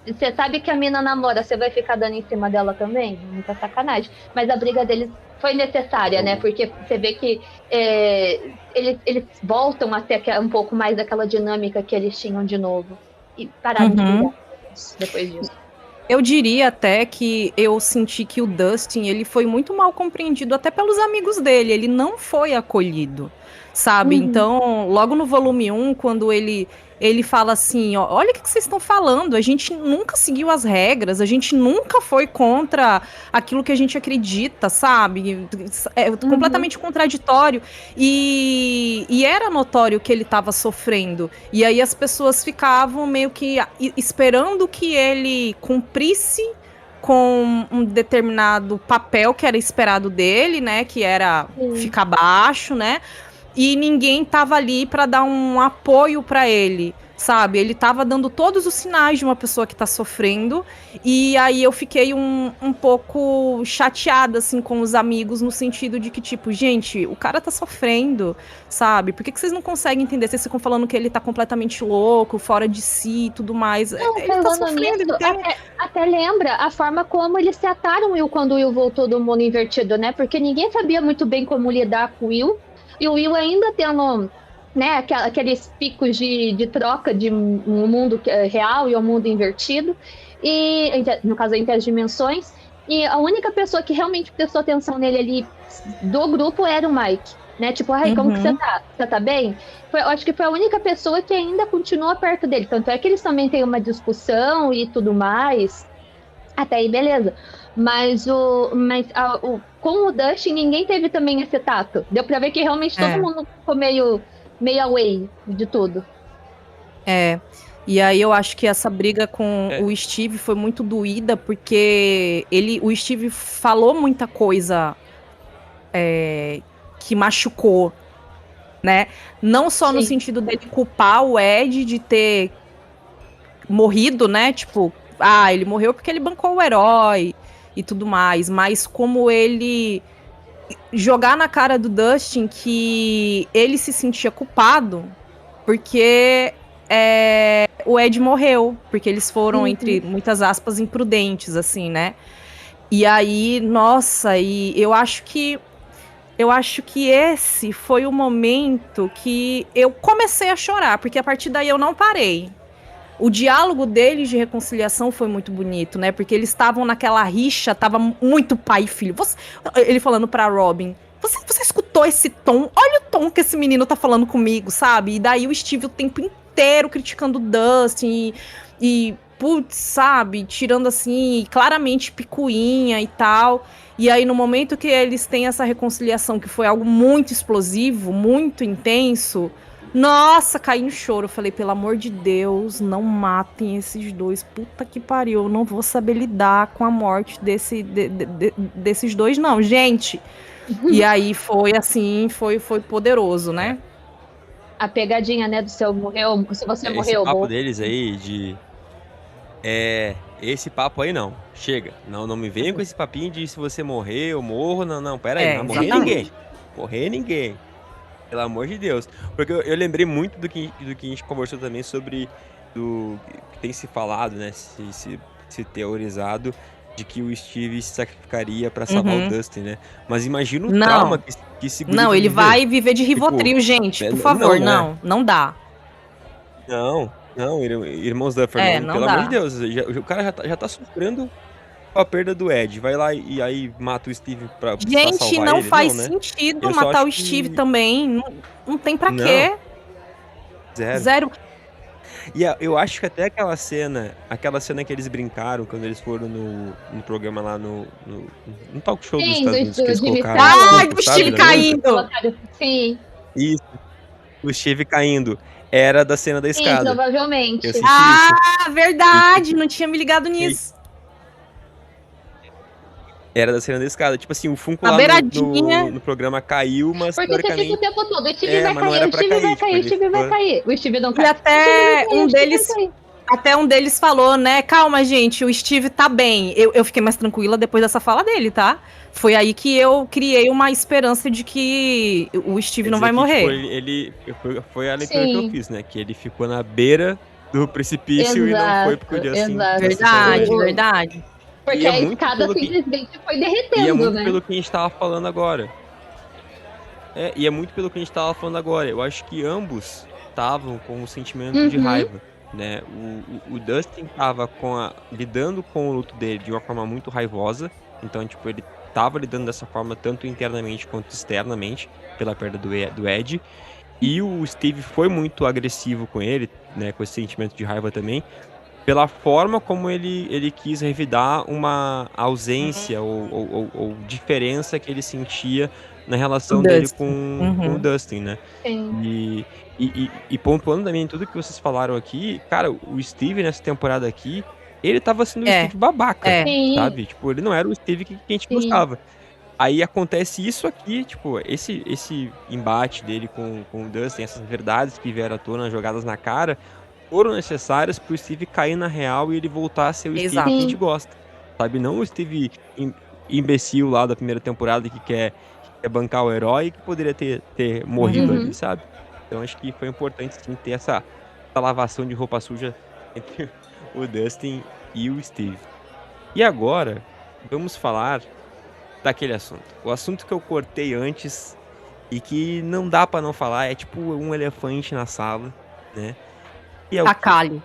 você sabe que a mina namora, você vai ficar dando em cima dela também? Muita sacanagem. Mas a briga deles foi necessária, né? Porque você vê que eles voltam a ter um pouco mais daquela dinâmica que eles tinham de novo. E pararam de brigar depois disso. Eu diria até que eu senti que o Dustin, ele foi muito mal compreendido até pelos amigos dele. Ele não foi acolhido, sabe? Então, logo no volume 1, quando ele fala assim, olha o que vocês estão falando, a gente nunca seguiu as regras, a gente nunca foi contra aquilo que a gente acredita, sabe? É completamente contraditório. E era notório que ele estava sofrendo. E aí as pessoas ficavam meio que esperando que ele cumprisse com um determinado papel que era esperado dele, né? Que era ficar baixo, né? e ninguém tava ali pra dar um apoio pra ele, sabe? Ele tava dando todos os sinais de uma pessoa que tá sofrendo, e aí eu fiquei um pouco chateada, assim, com os amigos, no sentido de que, tipo, gente, o cara tá sofrendo, sabe? Por que vocês não conseguem entender? Vocês ficam falando que ele tá completamente louco, fora de si e tudo mais. Não, Ele tá falando sofrendo, nisso, ele tem... até lembra a forma como eles trataram o Will quando o Will voltou do mundo invertido, né? Porque ninguém sabia muito bem como lidar com o Will. E o Will ainda tendo, né, aqueles picos de troca de um mundo real e um mundo invertido. E, no caso, entre as dimensões. E a única pessoa que realmente prestou atenção nele ali do grupo era o Mike. Né? Tipo, ai, como que você tá? Você tá bem? Eu acho que foi a única pessoa que ainda continua perto dele. Tanto é que eles também têm uma discussão e tudo mais. Até aí, beleza. Mas com o Dustin, ninguém teve também esse tato. Deu pra ver que realmente todo mundo ficou meio away de tudo. E aí eu acho que essa briga com o Steve foi muito doída, porque o Steve falou muita coisa que machucou, né? Não só no sentido dele culpar o Ed de ter morrido, né? Tipo, ele morreu porque ele bancou o herói e tudo mais, mas como ele jogar na cara do Dustin que ele se sentia culpado porque o Ed morreu, porque eles foram, entre muitas aspas, imprudentes, assim, né? E aí, nossa, e eu acho que esse foi o momento que eu comecei a chorar, porque a partir daí eu não parei. O diálogo deles de reconciliação foi muito bonito, né? Porque eles estavam naquela rixa, tava muito pai e filho. Ele falando pra Robin, você escutou esse tom? Olha o tom que esse menino tá falando comigo, sabe? E daí o Steve o tempo inteiro criticando o Dustin e putz, sabe? Tirando assim, claramente picuinha e tal. E aí no momento que eles têm essa reconciliação, que foi algo muito explosivo, muito intenso... Nossa, caí no choro. Eu falei, pelo amor de Deus, não matem esses dois. Puta que pariu, eu não vou saber lidar com a morte desses dois, não, gente. E aí foi assim, foi poderoso, né? A pegadinha, né, do seu morreu, se você morreu. Esse papo deles aí de... esse papo aí não, chega. Não me venha com esse papinho de se você morrer, eu morro. Não, pera aí, não vai morrer ninguém. Morrer ninguém. Pelo amor de Deus. Porque eu lembrei muito do que a gente conversou também sobre que tem se falado, né? Se teorizado de que o Steve se sacrificaria pra salvar o Dustin, né? Mas imagina o trauma que esse guri Não, ele vai viver de Rivotril, tipo, gente. Por favor, não dá. Não, irmãos Duffer, não, pelo amor de Deus. O cara já tá sofrendo com a perda do Ed. Vai lá e aí mata o Steve pra salvar ele. Gente, não faz sentido matar o Steve também. Não tem pra quê. Zero. E eu acho que até aquela cena que eles brincaram quando eles foram no programa lá no talk show dos Estados Unidos, que eles colocaram. O Steve caindo! Sim. Isso, o Steve caindo. Era da cena da escada. Sim, provavelmente. Eu senti isso. Verdade, não tinha me ligado nisso. Era da cena da escada. Tipo assim, o Funko lá no programa caiu, mas porque você fica o tempo todo, o Steve vai cair, o Steve vai cair, o Steve vai cair. O Steve não cai. E até um deles falou, né, calma, gente, o Steve tá bem. Eu fiquei mais tranquila depois dessa fala dele, tá? Foi aí que eu criei uma esperança de que o Steve não vai morrer. Foi a leitura que eu fiz, né? Que ele ficou na beira do precipício e não foi porque o Justin... Verdade. Porque a escada simplesmente foi derretendo, né? E é muito pelo que a gente tava falando agora. Eu acho que ambos estavam com um sentimento de raiva, né? O Dustin tava lidando com o luto dele de uma forma muito raivosa. Então, tipo, ele tava lidando dessa forma tanto internamente quanto externamente pela perda do Ed. E o Steve foi muito agressivo com ele, né? Com esse sentimento de raiva também. Pela forma como ele quis revidar uma ausência ou diferença que ele sentia na relação dele com o Dustin, né? Sim. E pontuando também tudo que vocês falaram aqui, cara, o Steve nessa temporada aqui, ele tava sendo um Steve babaca, sabe? Tipo, ele não era o Steve que a gente gostava. Aí acontece isso aqui, tipo, esse embate dele com o Dustin, essas verdades que vieram à tona, jogadas na cara, foram necessárias pro Steve cair na real e ele voltar a ser o Steve Exato. que a gente gosta. Sabe? Não o Steve imbecil lá da primeira temporada que quer bancar o herói e que poderia ter morrido ali, sabe? Então acho que foi importante sim ter essa lavação de roupa suja entre o Dustin e o Steve. E agora, vamos falar daquele assunto. O assunto que eu cortei antes e que não dá pra não falar, é tipo um elefante na sala, né? E é o A Kali.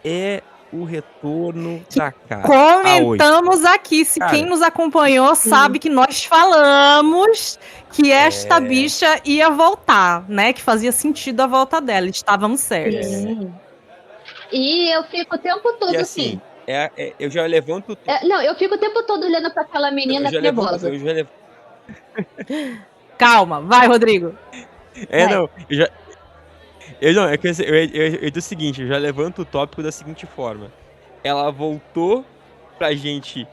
é o retorno da Kali. Comentamos aqui, se Cara, quem nos acompanhou sabe que nós falamos que esta bicha ia voltar, né? Que fazia sentido a volta dela, estávamos certos. Sim. E eu fico o tempo todo E assim, eu já levanto... Não, eu fico o tempo todo olhando pra aquela menina trevosa. Calma, vai, Rodrigo. Não, é que eu digo o seguinte, eu já levanto o tópico da seguinte forma. Ela voltou pra gente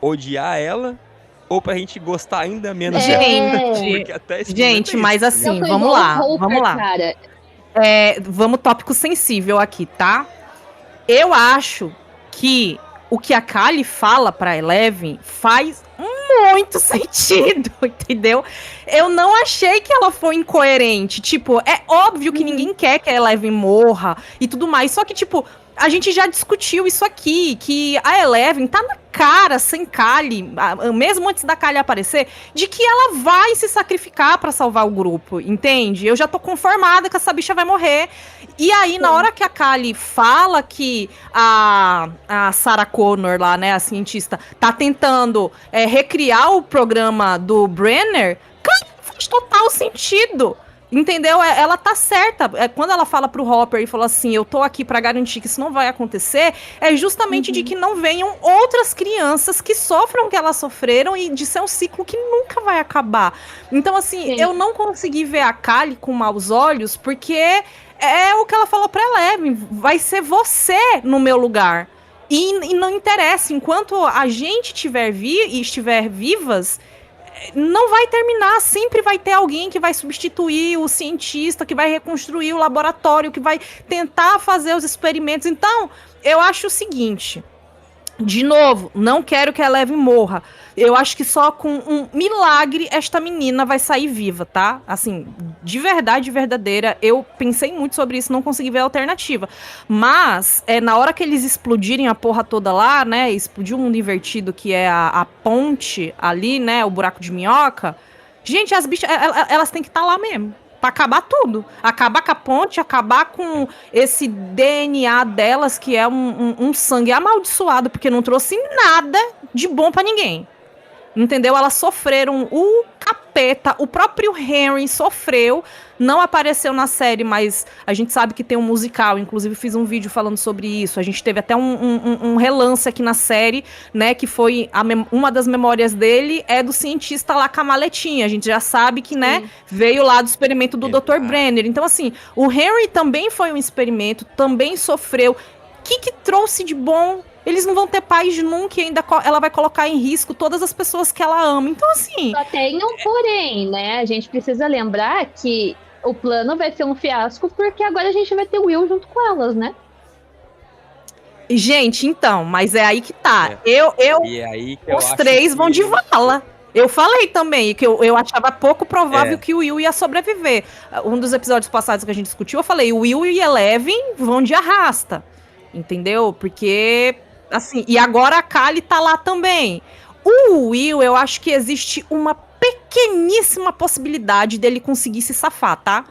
odiar ela ou pra gente gostar ainda menos dela? Porque até esse Gente, momento é mas isso, assim, Eu tô vamos igual lá, o Hopper, vamos lá. cara. Vamos tópico sensível aqui, tá? Eu acho que o que a Kali fala pra Eleven faz muito sentido, entendeu? Eu não achei que ela foi incoerente. Tipo, é óbvio que ninguém quer que a Eleven morra e tudo mais. Só que, tipo, a gente já discutiu isso aqui, que a Eleven tá na cara, sem Kali, mesmo antes da Kali aparecer, de que ela vai se sacrificar pra salvar o grupo, entende? Eu já tô conformada que essa bicha vai morrer. E aí, na hora que a Kali fala que a Sarah Connor lá, né, a cientista, tá tentando recriar o programa do Brenner, cara, faz total sentido. Entendeu? Ela tá certa. Quando ela fala pro Hopper e falou assim, eu tô aqui pra garantir que isso não vai acontecer, é justamente de que não venham outras crianças que sofram o que elas sofreram e de ser um ciclo que nunca vai acabar. Então, assim, eu não consegui ver a Kali com maus olhos, porque é o que ela falou pra Eleven, vai ser você no meu lugar. E não interessa, enquanto a gente estiver vivas, não vai terminar, sempre vai ter alguém que vai substituir o cientista, que vai reconstruir o laboratório, que vai tentar fazer os experimentos. Então, eu acho o seguinte, de novo, não quero que a Eleven morra. Eu acho que só com um milagre esta menina vai sair viva, tá? Assim, de verdade, verdadeira. Eu pensei muito sobre isso, não consegui ver a alternativa. Mas, na hora que eles explodirem a porra toda lá, né? Explodir o mundo invertido, que é a ponte ali, né? O buraco de minhoca. Gente, as bichas, elas têm que estar lá mesmo. Pra acabar tudo. Acabar com a ponte, acabar com esse DNA delas, que é um sangue amaldiçoado, porque não trouxe nada de bom pra ninguém. Entendeu? Elas sofreram o capeta, o próprio Henry sofreu, não apareceu na série, mas a gente sabe que tem um musical, inclusive fiz um vídeo falando sobre isso, a gente teve até um relance aqui na série, né, que foi uma das memórias dele é do cientista lá com a maletinha, a gente já sabe que, né, veio lá do experimento do Dr. Brenner, então assim, o Henry também foi um experimento, também sofreu, o que trouxe de bom? Eles não vão ter paz nunca e ainda ela vai colocar em risco todas as pessoas que ela ama. Então, assim... Só tem um porém, né? A gente precisa lembrar que o plano vai ser um fiasco porque agora a gente vai ter o Will junto com elas, né? Gente, então, mas é aí que tá. E aí que os três vão de vala. Eu falei também que eu achava pouco provável que o Will ia sobreviver. Um dos episódios passados que a gente discutiu, eu falei, o Will e Eleven vão de arrasta. Entendeu? Porque... assim, e agora a Kali tá lá também. O Will, eu acho que existe uma pequeníssima possibilidade dele conseguir se safar, tá?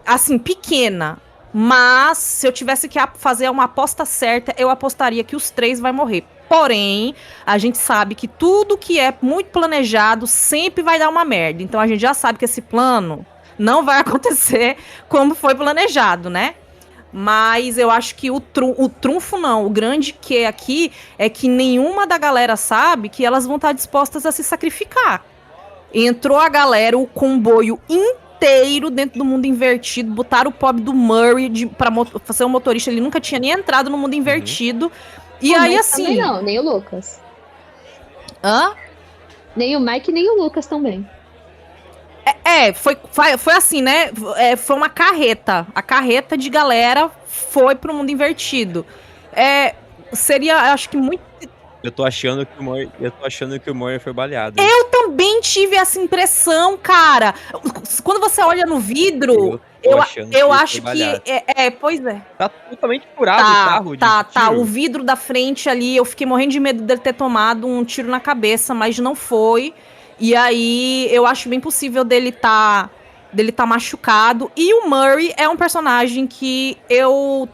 Assim, pequena. Mas, se eu tivesse que fazer uma aposta certa, eu apostaria que os três vai morrer. Porém, a gente sabe que tudo que é muito planejado sempre vai dar uma merda. Então, a gente já sabe que esse plano não vai acontecer como foi planejado, né? Mas eu acho que o trunfo não, o grande que aqui é que nenhuma da galera sabe que elas vão estar dispostas a se sacrificar. Entrou a galera, o comboio inteiro dentro do mundo invertido, botaram o pobre do Murray pra ser um motorista, ele nunca tinha nem entrado no mundo invertido. E aí, assim... Não, nem o Lucas. Hã? Nem o Mike, nem o Lucas também. Foi assim, né? Foi uma carreta. A carreta de galera foi pro mundo invertido. Seria, acho que muito. Eu tô achando que o Murray foi baleado. Eu também tive essa impressão, cara. Quando você olha no vidro, eu acho que. Pois é. Tá totalmente furado o carro de tiro. O vidro da frente ali, eu fiquei morrendo de medo dele ter tomado um tiro na cabeça, mas não foi. E aí, eu acho bem possível dele tá machucado. E o Murray é um personagem que eu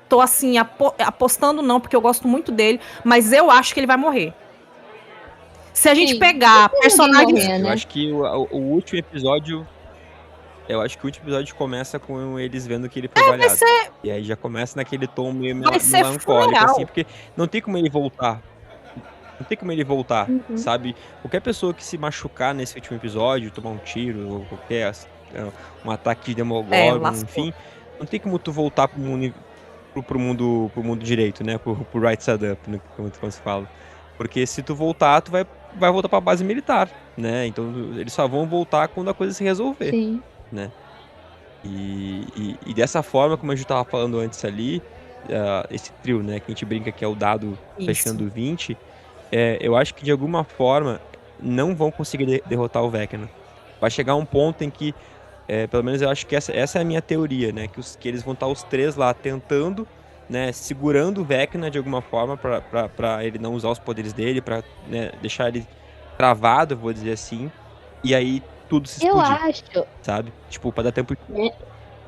tô assim, apostando não, porque eu gosto muito dele, mas eu acho que ele vai morrer. Se a gente pegar personagens... morrer, né? Eu acho que o último episódio... Eu acho que o último episódio começa com eles vendo que ele foi baleado. E aí já começa naquele tom meio melancólico, assim, porque não tem como ele voltar. Não tem como ele voltar, sabe? Qualquer pessoa que se machucar nesse último episódio, tomar um tiro, ou qualquer um ataque de Demogorgon, enfim, não tem como tu voltar pro mundo direito, né? Pro right side up, né? Como se fala. Porque se tu voltar, tu vai voltar pra base militar, né? Então eles só vão voltar quando a coisa se resolver. Sim. Né? E dessa forma, como a gente tava falando antes ali, esse trio, né? Que a gente brinca que é o dado fechando 20... eu acho que de alguma forma não vão conseguir derrotar o Vecna. Vai chegar um ponto em que, pelo menos eu acho que essa é a minha teoria, né? Que eles vão estar os três lá tentando, né? Segurando o Vecna de alguma forma pra ele não usar os poderes dele, pra, né, deixar ele travado, vou dizer assim. E aí tudo se explodir. Eu acho. Sabe? Tipo, pra dar tempo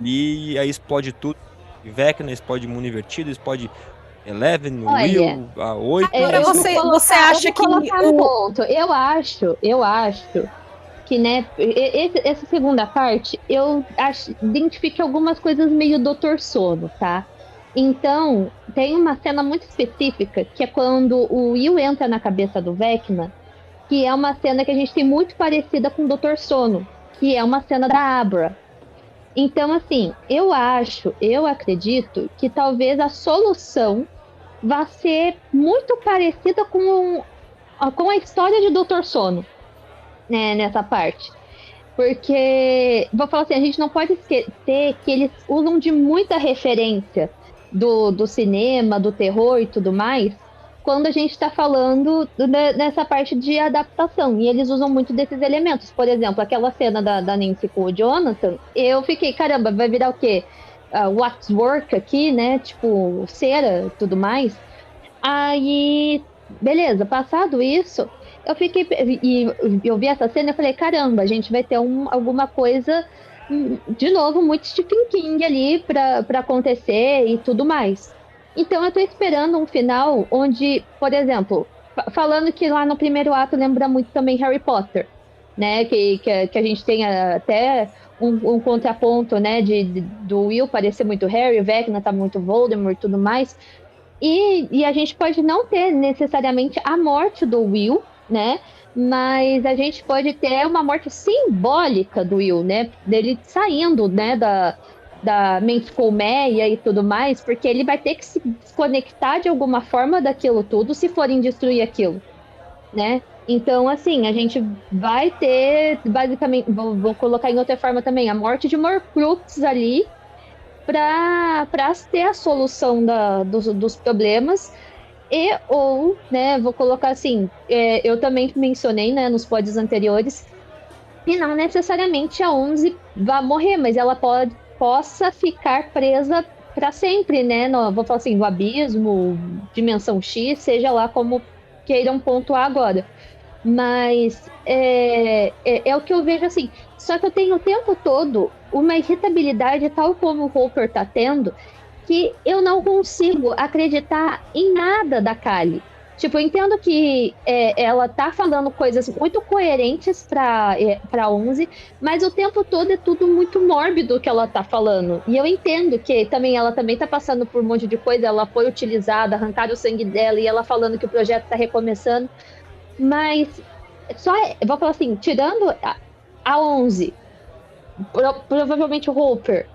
e aí explode tudo. Vecna, explode mundo invertido, explode... Eleven, Will, a 8... Você acha que... ponto. Eu acho que, né, essa segunda parte, eu identifico algumas coisas meio Doutor Sono, tá? Então, tem uma cena muito específica, que é quando o Will entra na cabeça do Vecna, que é uma cena que a gente tem muito parecida com o Doutor Sono, que é uma cena da Abra. Então, assim, eu acredito que talvez a solução vai ser muito parecida com a história de Doutor Sono, né, nessa parte. Porque, vou falar assim, a gente não pode esquecer que eles usam de muita referência do cinema, do terror e tudo mais, quando a gente está falando nessa parte de adaptação. E eles usam muito desses elementos. Por exemplo, aquela cena da Nancy com o Jonathan, eu fiquei, caramba, vai virar o quê? Waxwork aqui, né? Tipo, cera e tudo mais. Aí, beleza, passado isso, eu fiquei... E eu vi essa cena e falei, caramba, a gente vai ter alguma coisa, de novo, muito Stephen King ali pra acontecer e tudo mais. Então eu tô esperando um final onde, por exemplo, falando que lá no primeiro ato lembra muito também Harry Potter, né? Que a gente tem até um contraponto, né? Do Will parecer muito Harry, o Vecna tá muito Voldemort e tudo mais. E a gente pode não ter necessariamente a morte do Will, né? Mas a gente pode ter uma morte simbólica do Will, né? Dele saindo, né? Da mente colmeia e tudo mais, porque ele vai ter que se desconectar de alguma forma daquilo tudo se forem destruir aquilo, né? Então, assim, a gente vai ter, basicamente, vou colocar em outra forma também, a morte de uma Horcrux ali para ter a solução dos problemas ou, né, vou colocar assim, eu também mencionei, né, nos pods anteriores, que não necessariamente a 11 vai morrer, mas ela possa ficar presa para sempre, né? Vou falar assim, no abismo, dimensão X, seja lá como queiram pontuar agora. Mas é o que eu vejo assim. Só que eu tenho o tempo todo uma irritabilidade, tal como o Hopper tá tendo, que eu não consigo acreditar em nada da Kali. Tipo, eu entendo que ela tá falando coisas muito coerentes pra 11, mas o tempo todo é tudo muito mórbido que ela tá falando. E eu entendo que ela também tá passando por um monte de coisa, ela foi utilizada, arrancaram o sangue dela, e ela falando que o projeto tá recomeçando. Mas, eu vou falar assim, tirando a 11, provavelmente o Hopper,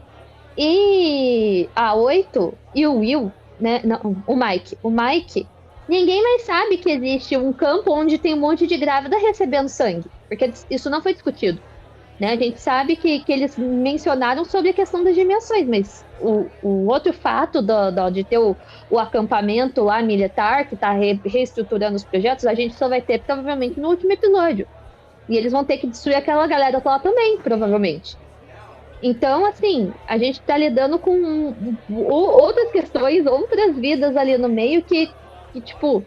e a 8, e o Will, né? Não, o Mike, ninguém mais sabe que existe um campo onde tem um monte de grávida recebendo sangue, porque isso não foi discutido. Né? A gente sabe que eles mencionaram sobre a questão das dimensões, mas o outro fato de ter o acampamento lá militar, que está reestruturando os projetos, a gente só vai ter provavelmente no último episódio. E eles vão ter que destruir aquela galera lá também, provavelmente. Então, assim, a gente está lidando com outras questões, outras vidas ali no meio que tipo,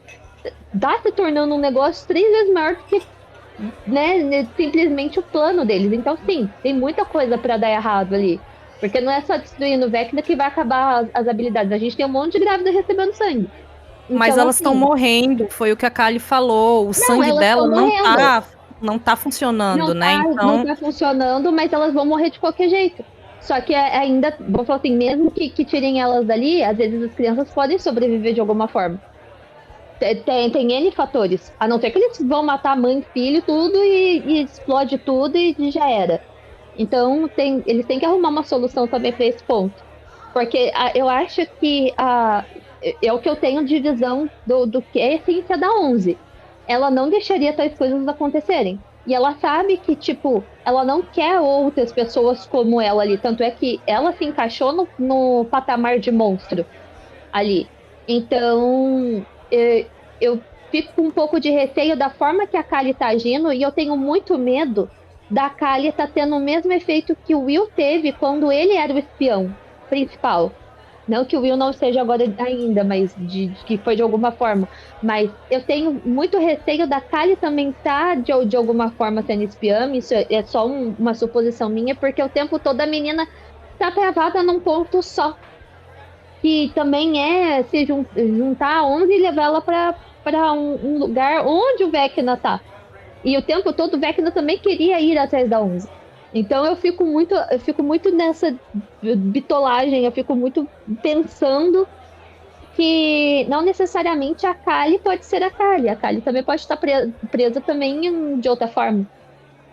tá se tornando um negócio 3 vezes maior do que, né, simplesmente o plano deles. Então, sim, tem muita coisa pra dar errado ali. Porque não é só destruindo o Vecna que vai acabar as habilidades. A gente tem um monte de grávida recebendo sangue. Mas Então, elas estão assim, morrendo, foi o que a Kali falou. O sangue elas dela tão não tá funcionando, né? não Então, tá funcionando, mas elas vão morrer de qualquer jeito. Só que ainda, vou falar assim, mesmo que tirem elas dali, às vezes as crianças podem sobreviver de alguma forma. Tem N fatores. A não ser que eles vão matar mãe, filho, tudo e explode tudo e já era. Então, eles têm que arrumar uma solução também para esse ponto. Porque eu acho que é o que eu tenho de visão do que é a essência da 11. Ela não deixaria tais coisas acontecerem. E ela sabe que, tipo, ela não quer outras pessoas como ela ali. Tanto é que ela se encaixou no patamar de monstro ali. Então, eu fico com um pouco de receio da forma que a Kali tá agindo, e eu tenho muito medo da Kali tá tendo o mesmo efeito que o Will teve quando ele era o espião principal. Não que o Will não seja agora ainda, mas que foi de alguma forma. Mas eu tenho muito receio da Kali também tá de alguma forma sendo espiã. Isso é só uma suposição minha, porque o tempo todo a menina tá travada num ponto só. Que também é se juntar a 11 e levar ela para um lugar onde o Vecna tá. E o tempo todo o Vecna também queria ir atrás da 11. Então eu fico muito nessa bitolagem, eu fico muito pensando que não necessariamente a Kali pode ser a Kali. A Kali também pode estar presa também de outra forma.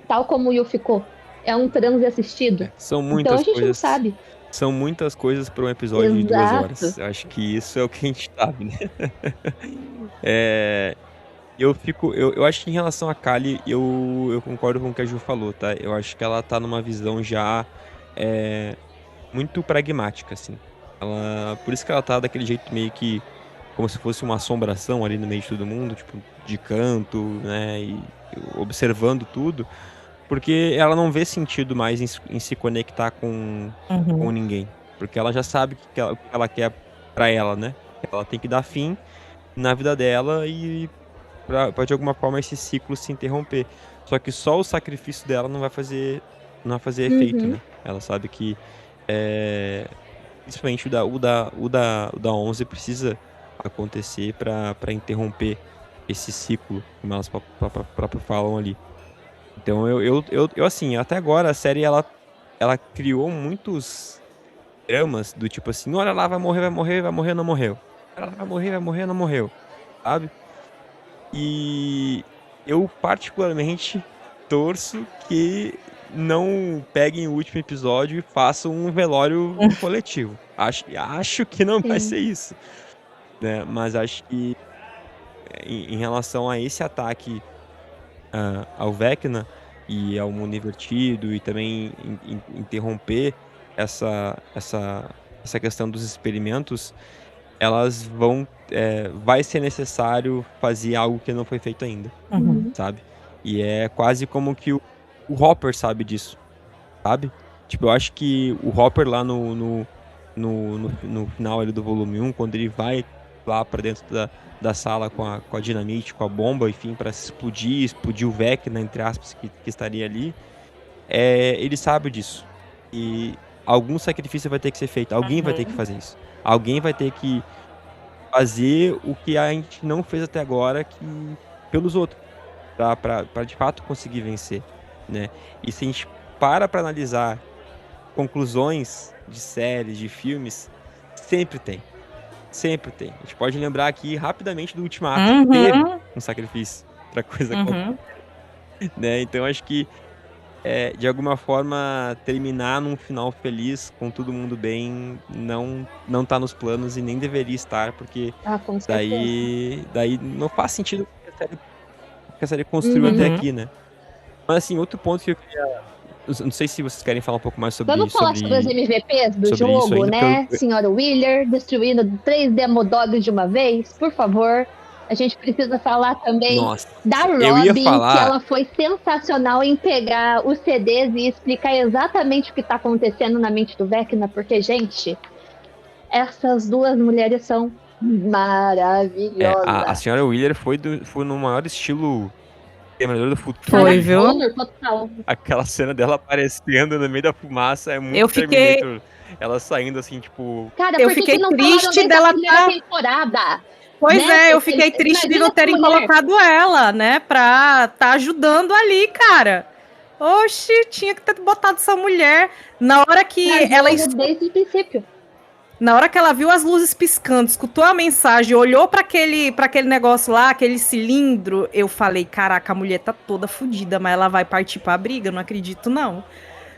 Tal como o Will ficou. É um transe assistido. São Então muitas a gente não coisas. sabe. São muitas coisas para um episódio de 2 Exato. horas. Eu acho que isso é o que a gente sabe, né? Eu acho que em relação a Kali, eu concordo com o que a Ju falou, tá? Eu acho que ela tá numa visão já muito pragmática, assim. Por isso que ela tá daquele jeito meio que como se fosse uma assombração ali no meio de todo mundo, tipo, de canto, né? E observando tudo. Porque ela não vê sentido mais em se conectar com ninguém. Porque ela já sabe o que ela quer pra ela, né? Ela tem que dar fim na vida dela e pra de alguma forma esse ciclo se interromper. Só que só o sacrifício dela não vai fazer efeito, né? Ela sabe que principalmente o da 11 precisa acontecer pra interromper esse ciclo, como elas próprio falam ali. Então eu assim, até agora a série ela criou muitos dramas do tipo assim, olha lá, vai morrer, não morreu. Olha lá, vai morrer, não morreu. Sabe? E eu particularmente torço que não peguem o último episódio e façam um velório coletivo. Acho que não vai ser isso, né? Mas acho que em relação a esse ataque ao Vecna e ao mundo invertido e também interromper essa questão dos experimentos, elas vai ser necessário fazer algo que não foi feito ainda, sabe? E é quase como que o Hopper sabe disso, sabe? Tipo, eu acho que o Hopper lá no final ali do volume 1, quando ele vai lá pra dentro da sala com a dinamite, com a bomba, enfim, pra se explodir o Vecna, entre aspas, que estaria ali, ele sabe disso. E algum sacrifício vai ter que ser feito, alguém vai ter que fazer isso. Alguém vai ter que fazer o que a gente não fez até agora pelos outros, pra de fato conseguir vencer, né? E se a gente para analisar conclusões de séries, de filmes, sempre tem. Sempre tem. A gente pode lembrar aqui rapidamente do Ultimato. Teve um sacrifício pra coisa acontecer, né? Então acho que de alguma forma, terminar num final feliz, com todo mundo bem, não tá nos planos e nem deveria estar, porque Com certeza. daí não faz sentido o que a série construiu até aqui, né? Mas assim, outro ponto que eu queria... Não sei se vocês querem falar um pouco mais sobre Vamos falar sobre os MVPs do sobre isso jogo, ainda, né? Senhora Wheeler destruindo 3 Demodogs de uma vez, por favor. A gente precisa falar também Nossa, da eu ia Robin, falar... que ela foi sensacional em pegar os CDs e explicar exatamente o que tá acontecendo na mente do Vecna, porque, gente, essas duas mulheres são maravilhosas. A senhora Wheeler foi no maior estilo Terminador do Futuro. Foi, viu? Total. Aquela cena dela aparecendo no meio da fumaça é muito Eu fiquei- Terminator. Ela saindo assim, tipo... Cara, Eu por que fiquei que não triste falaram desde dela a primeira tá- temporada? Pois Né? é, eu Porque fiquei triste de imagina não terem essa mulher. colocado ela, né? Pra tá ajudando ali, cara. Oxi, tinha que ter botado essa mulher. Na hora que ela Desde o princípio. Na hora que ela viu as luzes piscando, escutou a mensagem, olhou pra aquele negócio lá, aquele cilindro, eu falei, caraca, a mulher tá toda fodida, mas ela vai partir pra briga, não acredito não,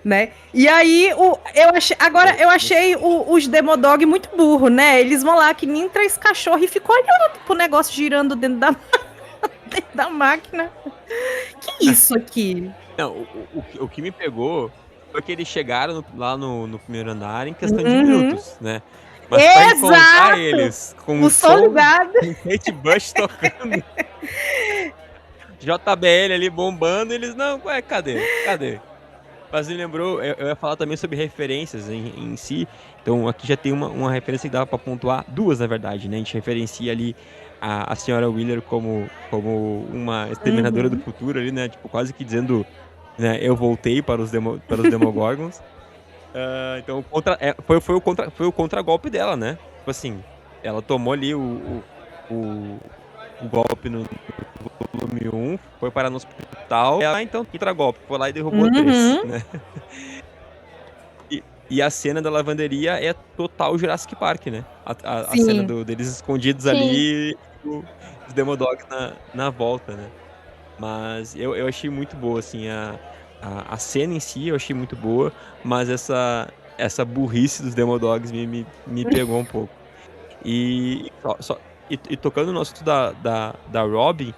né? E aí, eu achei os Demodog muito burro, né? Eles vão lá que nem 3 cachorros e ficam olhando pro negócio girando dentro da, dentro da máquina. Que isso aqui? Não, o que me pegou foi que eles chegaram lá no primeiro andar em questão de Uhum. minutos, né? Mas pra Exato! encontrar eles com O som ligado. com Kate Bush tocando, JBL ali bombando, eles, não, ué, cadê? Mas me lembrou, eu ia falar também sobre referências em si, então aqui já tem uma referência que dá pra pontuar, duas na verdade, né? A gente referencia ali a senhora Wheeler como uma exterminadora do futuro ali, né? Tipo, quase que dizendo, né, eu voltei para os Demogorgons. Então foi o contragolpe dela, né? Tipo assim, ela tomou ali o golpe no volume 1, foi parar no hospital, então contragolpe, foi lá e derrubou 3, né? E a cena da lavanderia é total Jurassic Park, né? A cena deles escondidos ali e os Demodogs na volta, né? Mas eu achei muito boa, assim, a cena em si eu achei muito boa, mas essa burrice dos Demodogs me pegou um pouco. E tocando no assunto da Robin,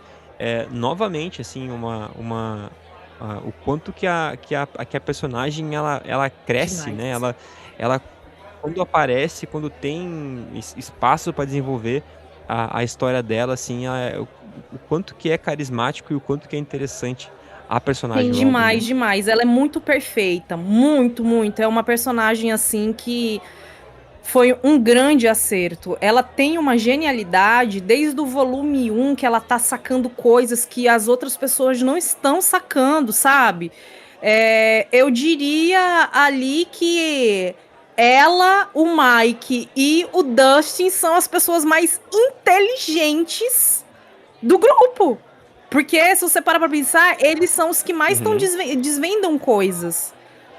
novamente, assim, o quanto que a personagem ela cresce, Demais. né? Ela quando aparece, quando tem espaço para desenvolver a história dela, assim, o quanto que é carismático e o quanto que é interessante a personagem. Sim, Robin, Demais, né? demais. Ela é muito perfeita. Muito, muito. É uma personagem, assim, que foi um grande acerto. Ela tem uma genialidade desde o volume 1, que ela tá sacando coisas que as outras pessoas não estão sacando, sabe? Eu diria ali que ela, o Mike e o Dustin são as pessoas mais inteligentes do grupo. Porque, se você parar pra pensar, eles são os que mais estão desvendam coisas,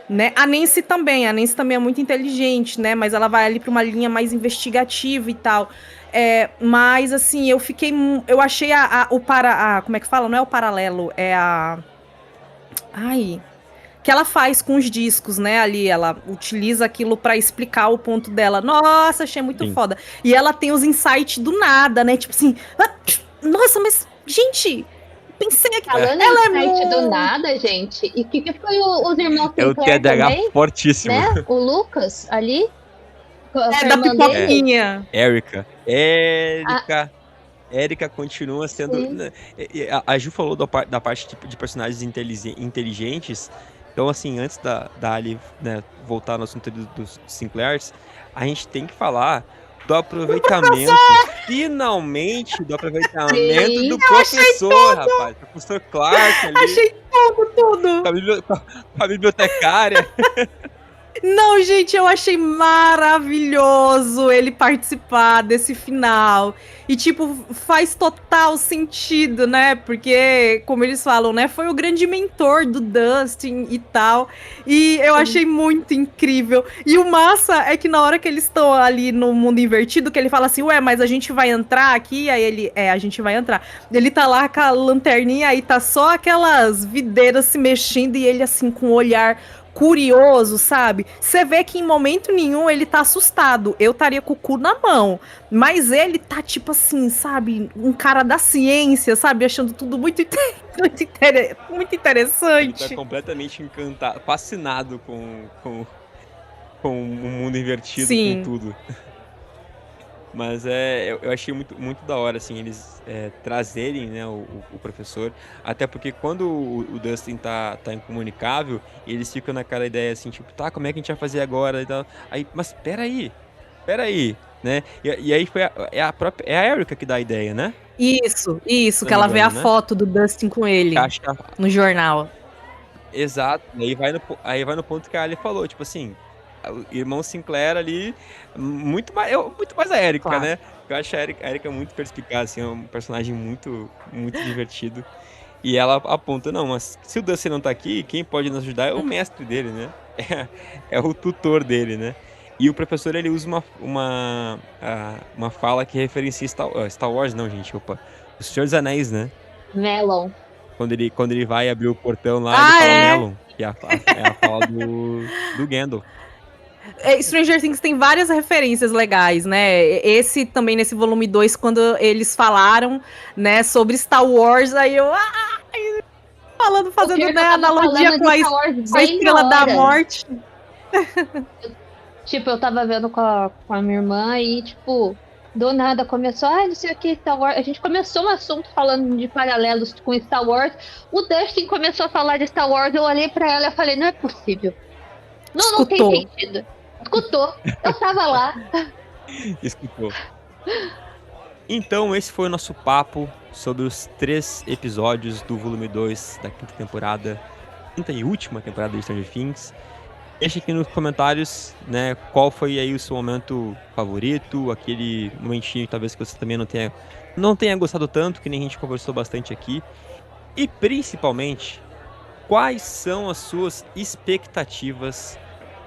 né? A Nancy também é muito inteligente, né? Mas ela vai ali pra uma linha mais investigativa e tal. Mas, assim, eu achei como é que fala? Não é o paralelo, é a... Ai... Que ela faz com os discos, né? Ali, ela utiliza aquilo pra explicar o ponto dela. Nossa, achei muito foda. E ela tem os insights do nada, né? Tipo assim, nossa, mas, gente, pensei aqui. Falando em site do nada, gente, e o que foi os irmãos É o Sinclair TDAH também, fortíssimo. né? O Lucas ali. Da pipoquinha. Érica continua sendo... A Ju falou da parte de personagens inteligentes. Então, assim, antes da Ali, né, voltar no assunto dos Sinclairs, a gente tem que falar do aproveitamento, finalmente, do aproveitamento do professor, rapaz. Professor Clark ali. Achei tudo. Com a bibliotecária. Não, gente, eu achei maravilhoso ele participar desse final. E, tipo, faz total sentido, né? Porque, como eles falam, né? Foi o grande mentor do Dustin e tal. E eu achei muito incrível. E o massa é que na hora que eles estão ali no mundo invertido, que ele fala assim, ué, mas a gente vai entrar aqui? Aí ele, a gente vai entrar. Ele tá lá com a lanterninha, aí tá só aquelas videiras se mexendo e ele, assim, com o olhar curioso, sabe? Você vê que em momento nenhum ele tá assustado. Eu estaria com o cu na mão. Mas ele tá, tipo assim, sabe? Um cara da ciência, sabe? Achando tudo muito, muito Ele interessante. tá completamente encantado, fascinado com o mundo invertido, com Sim. tudo. Mas eu achei muito da hora, assim, eles trazerem, né, o professor. Até porque quando o Dustin tá incomunicável, eles ficam naquela ideia assim, tipo, tá, como é que a gente vai fazer agora e tal. Aí, mas peraí, né? E aí é a Erika que dá a ideia, né? Isso, Se que não me ela vê a engano, né? foto do Dustin com ele Acho que no jornal. exato. E aí vai no ponto que a Ali falou, tipo assim, o irmão Sinclair ali, muito mais a Erika, Claro. né? Eu acho a Erika muito perspicaz, assim, é um personagem muito divertido. E ela aponta, não, mas se o Dustin não tá aqui, quem pode nos ajudar é o mestre dele, né? É o tutor dele, né? E o professor, ele usa uma fala que referencia Star Wars, não, gente, opa. O Senhor dos Anéis, né? Melon. Quando ele vai abrir o portão lá, ele Ah, fala é? Melon, que é a fala do Gandalf. Stranger Things tem várias referências legais, né? Esse também nesse volume 2, quando eles falaram, né, sobre Star Wars, aí eu O fazendo, Kirk né, tava analogia falando com de Star Wars com a bem Estrela na da hora. Morte. Tipo, eu tava vendo com a minha irmã e, tipo, do nada começou, não sei o que, Star Wars. A gente começou um assunto falando de paralelos com Star Wars. O Dustin começou a falar de Star Wars, eu olhei pra ela e falei, não é possível. Não tem Escutou. sentido. Escutou. Eu tava lá. Escutou. Então, esse foi o nosso papo sobre os 3 episódios do volume 2 da quinta e última temporada de Stranger Things. Deixa aqui nos comentários, né, qual foi aí o seu momento favorito, aquele momentinho talvez que você também não tenha gostado tanto, que nem a gente conversou bastante aqui. E principalmente, quais são as suas expectativas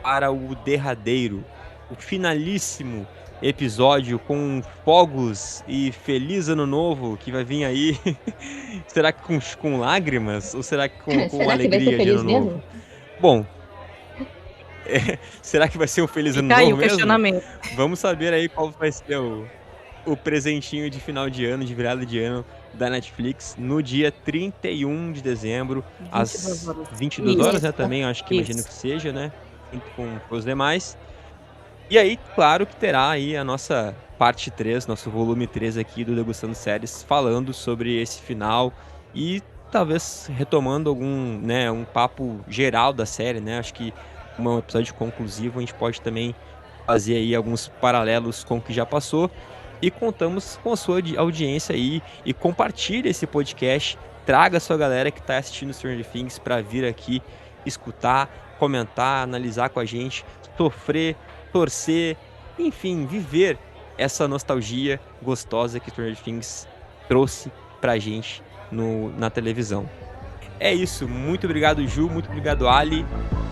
para o derradeiro, o finalíssimo episódio com fogos e feliz ano novo que vai vir aí? Será que com lágrimas ou será que com Será que vai ser alegria de feliz ano novo? mesmo? Bom, será que vai ser um feliz ano Fica aí novo o mesmo? questionamento. Vamos saber aí qual vai ser o presentinho de final de ano, de virada de ano da Netflix no dia 31 de dezembro, 22 às horas. 22 horas, né? Isso. Também, eu acho que imagino Isso. que seja, né? Junto com os demais. E aí, claro que terá aí a nossa parte 3, nosso volume 3 aqui do Degustando Séries, falando sobre esse final e talvez retomando algum, né, um papo geral da série, né? Acho que um episódio conclusivo a gente pode também fazer aí alguns paralelos com o que já passou e contamos com a sua audiência aí e compartilhe esse podcast, traga a sua galera que está assistindo Stranger Things para vir aqui escutar, comentar, analisar com a gente, sofrer, torcer, enfim, viver essa nostalgia gostosa que Stranger Things trouxe pra gente na televisão. É isso, muito obrigado Ju, muito obrigado Ali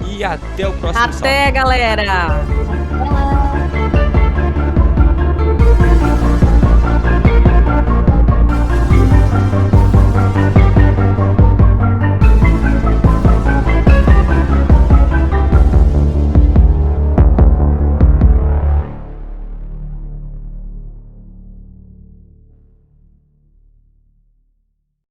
e até o próximo sábado. Até, galera!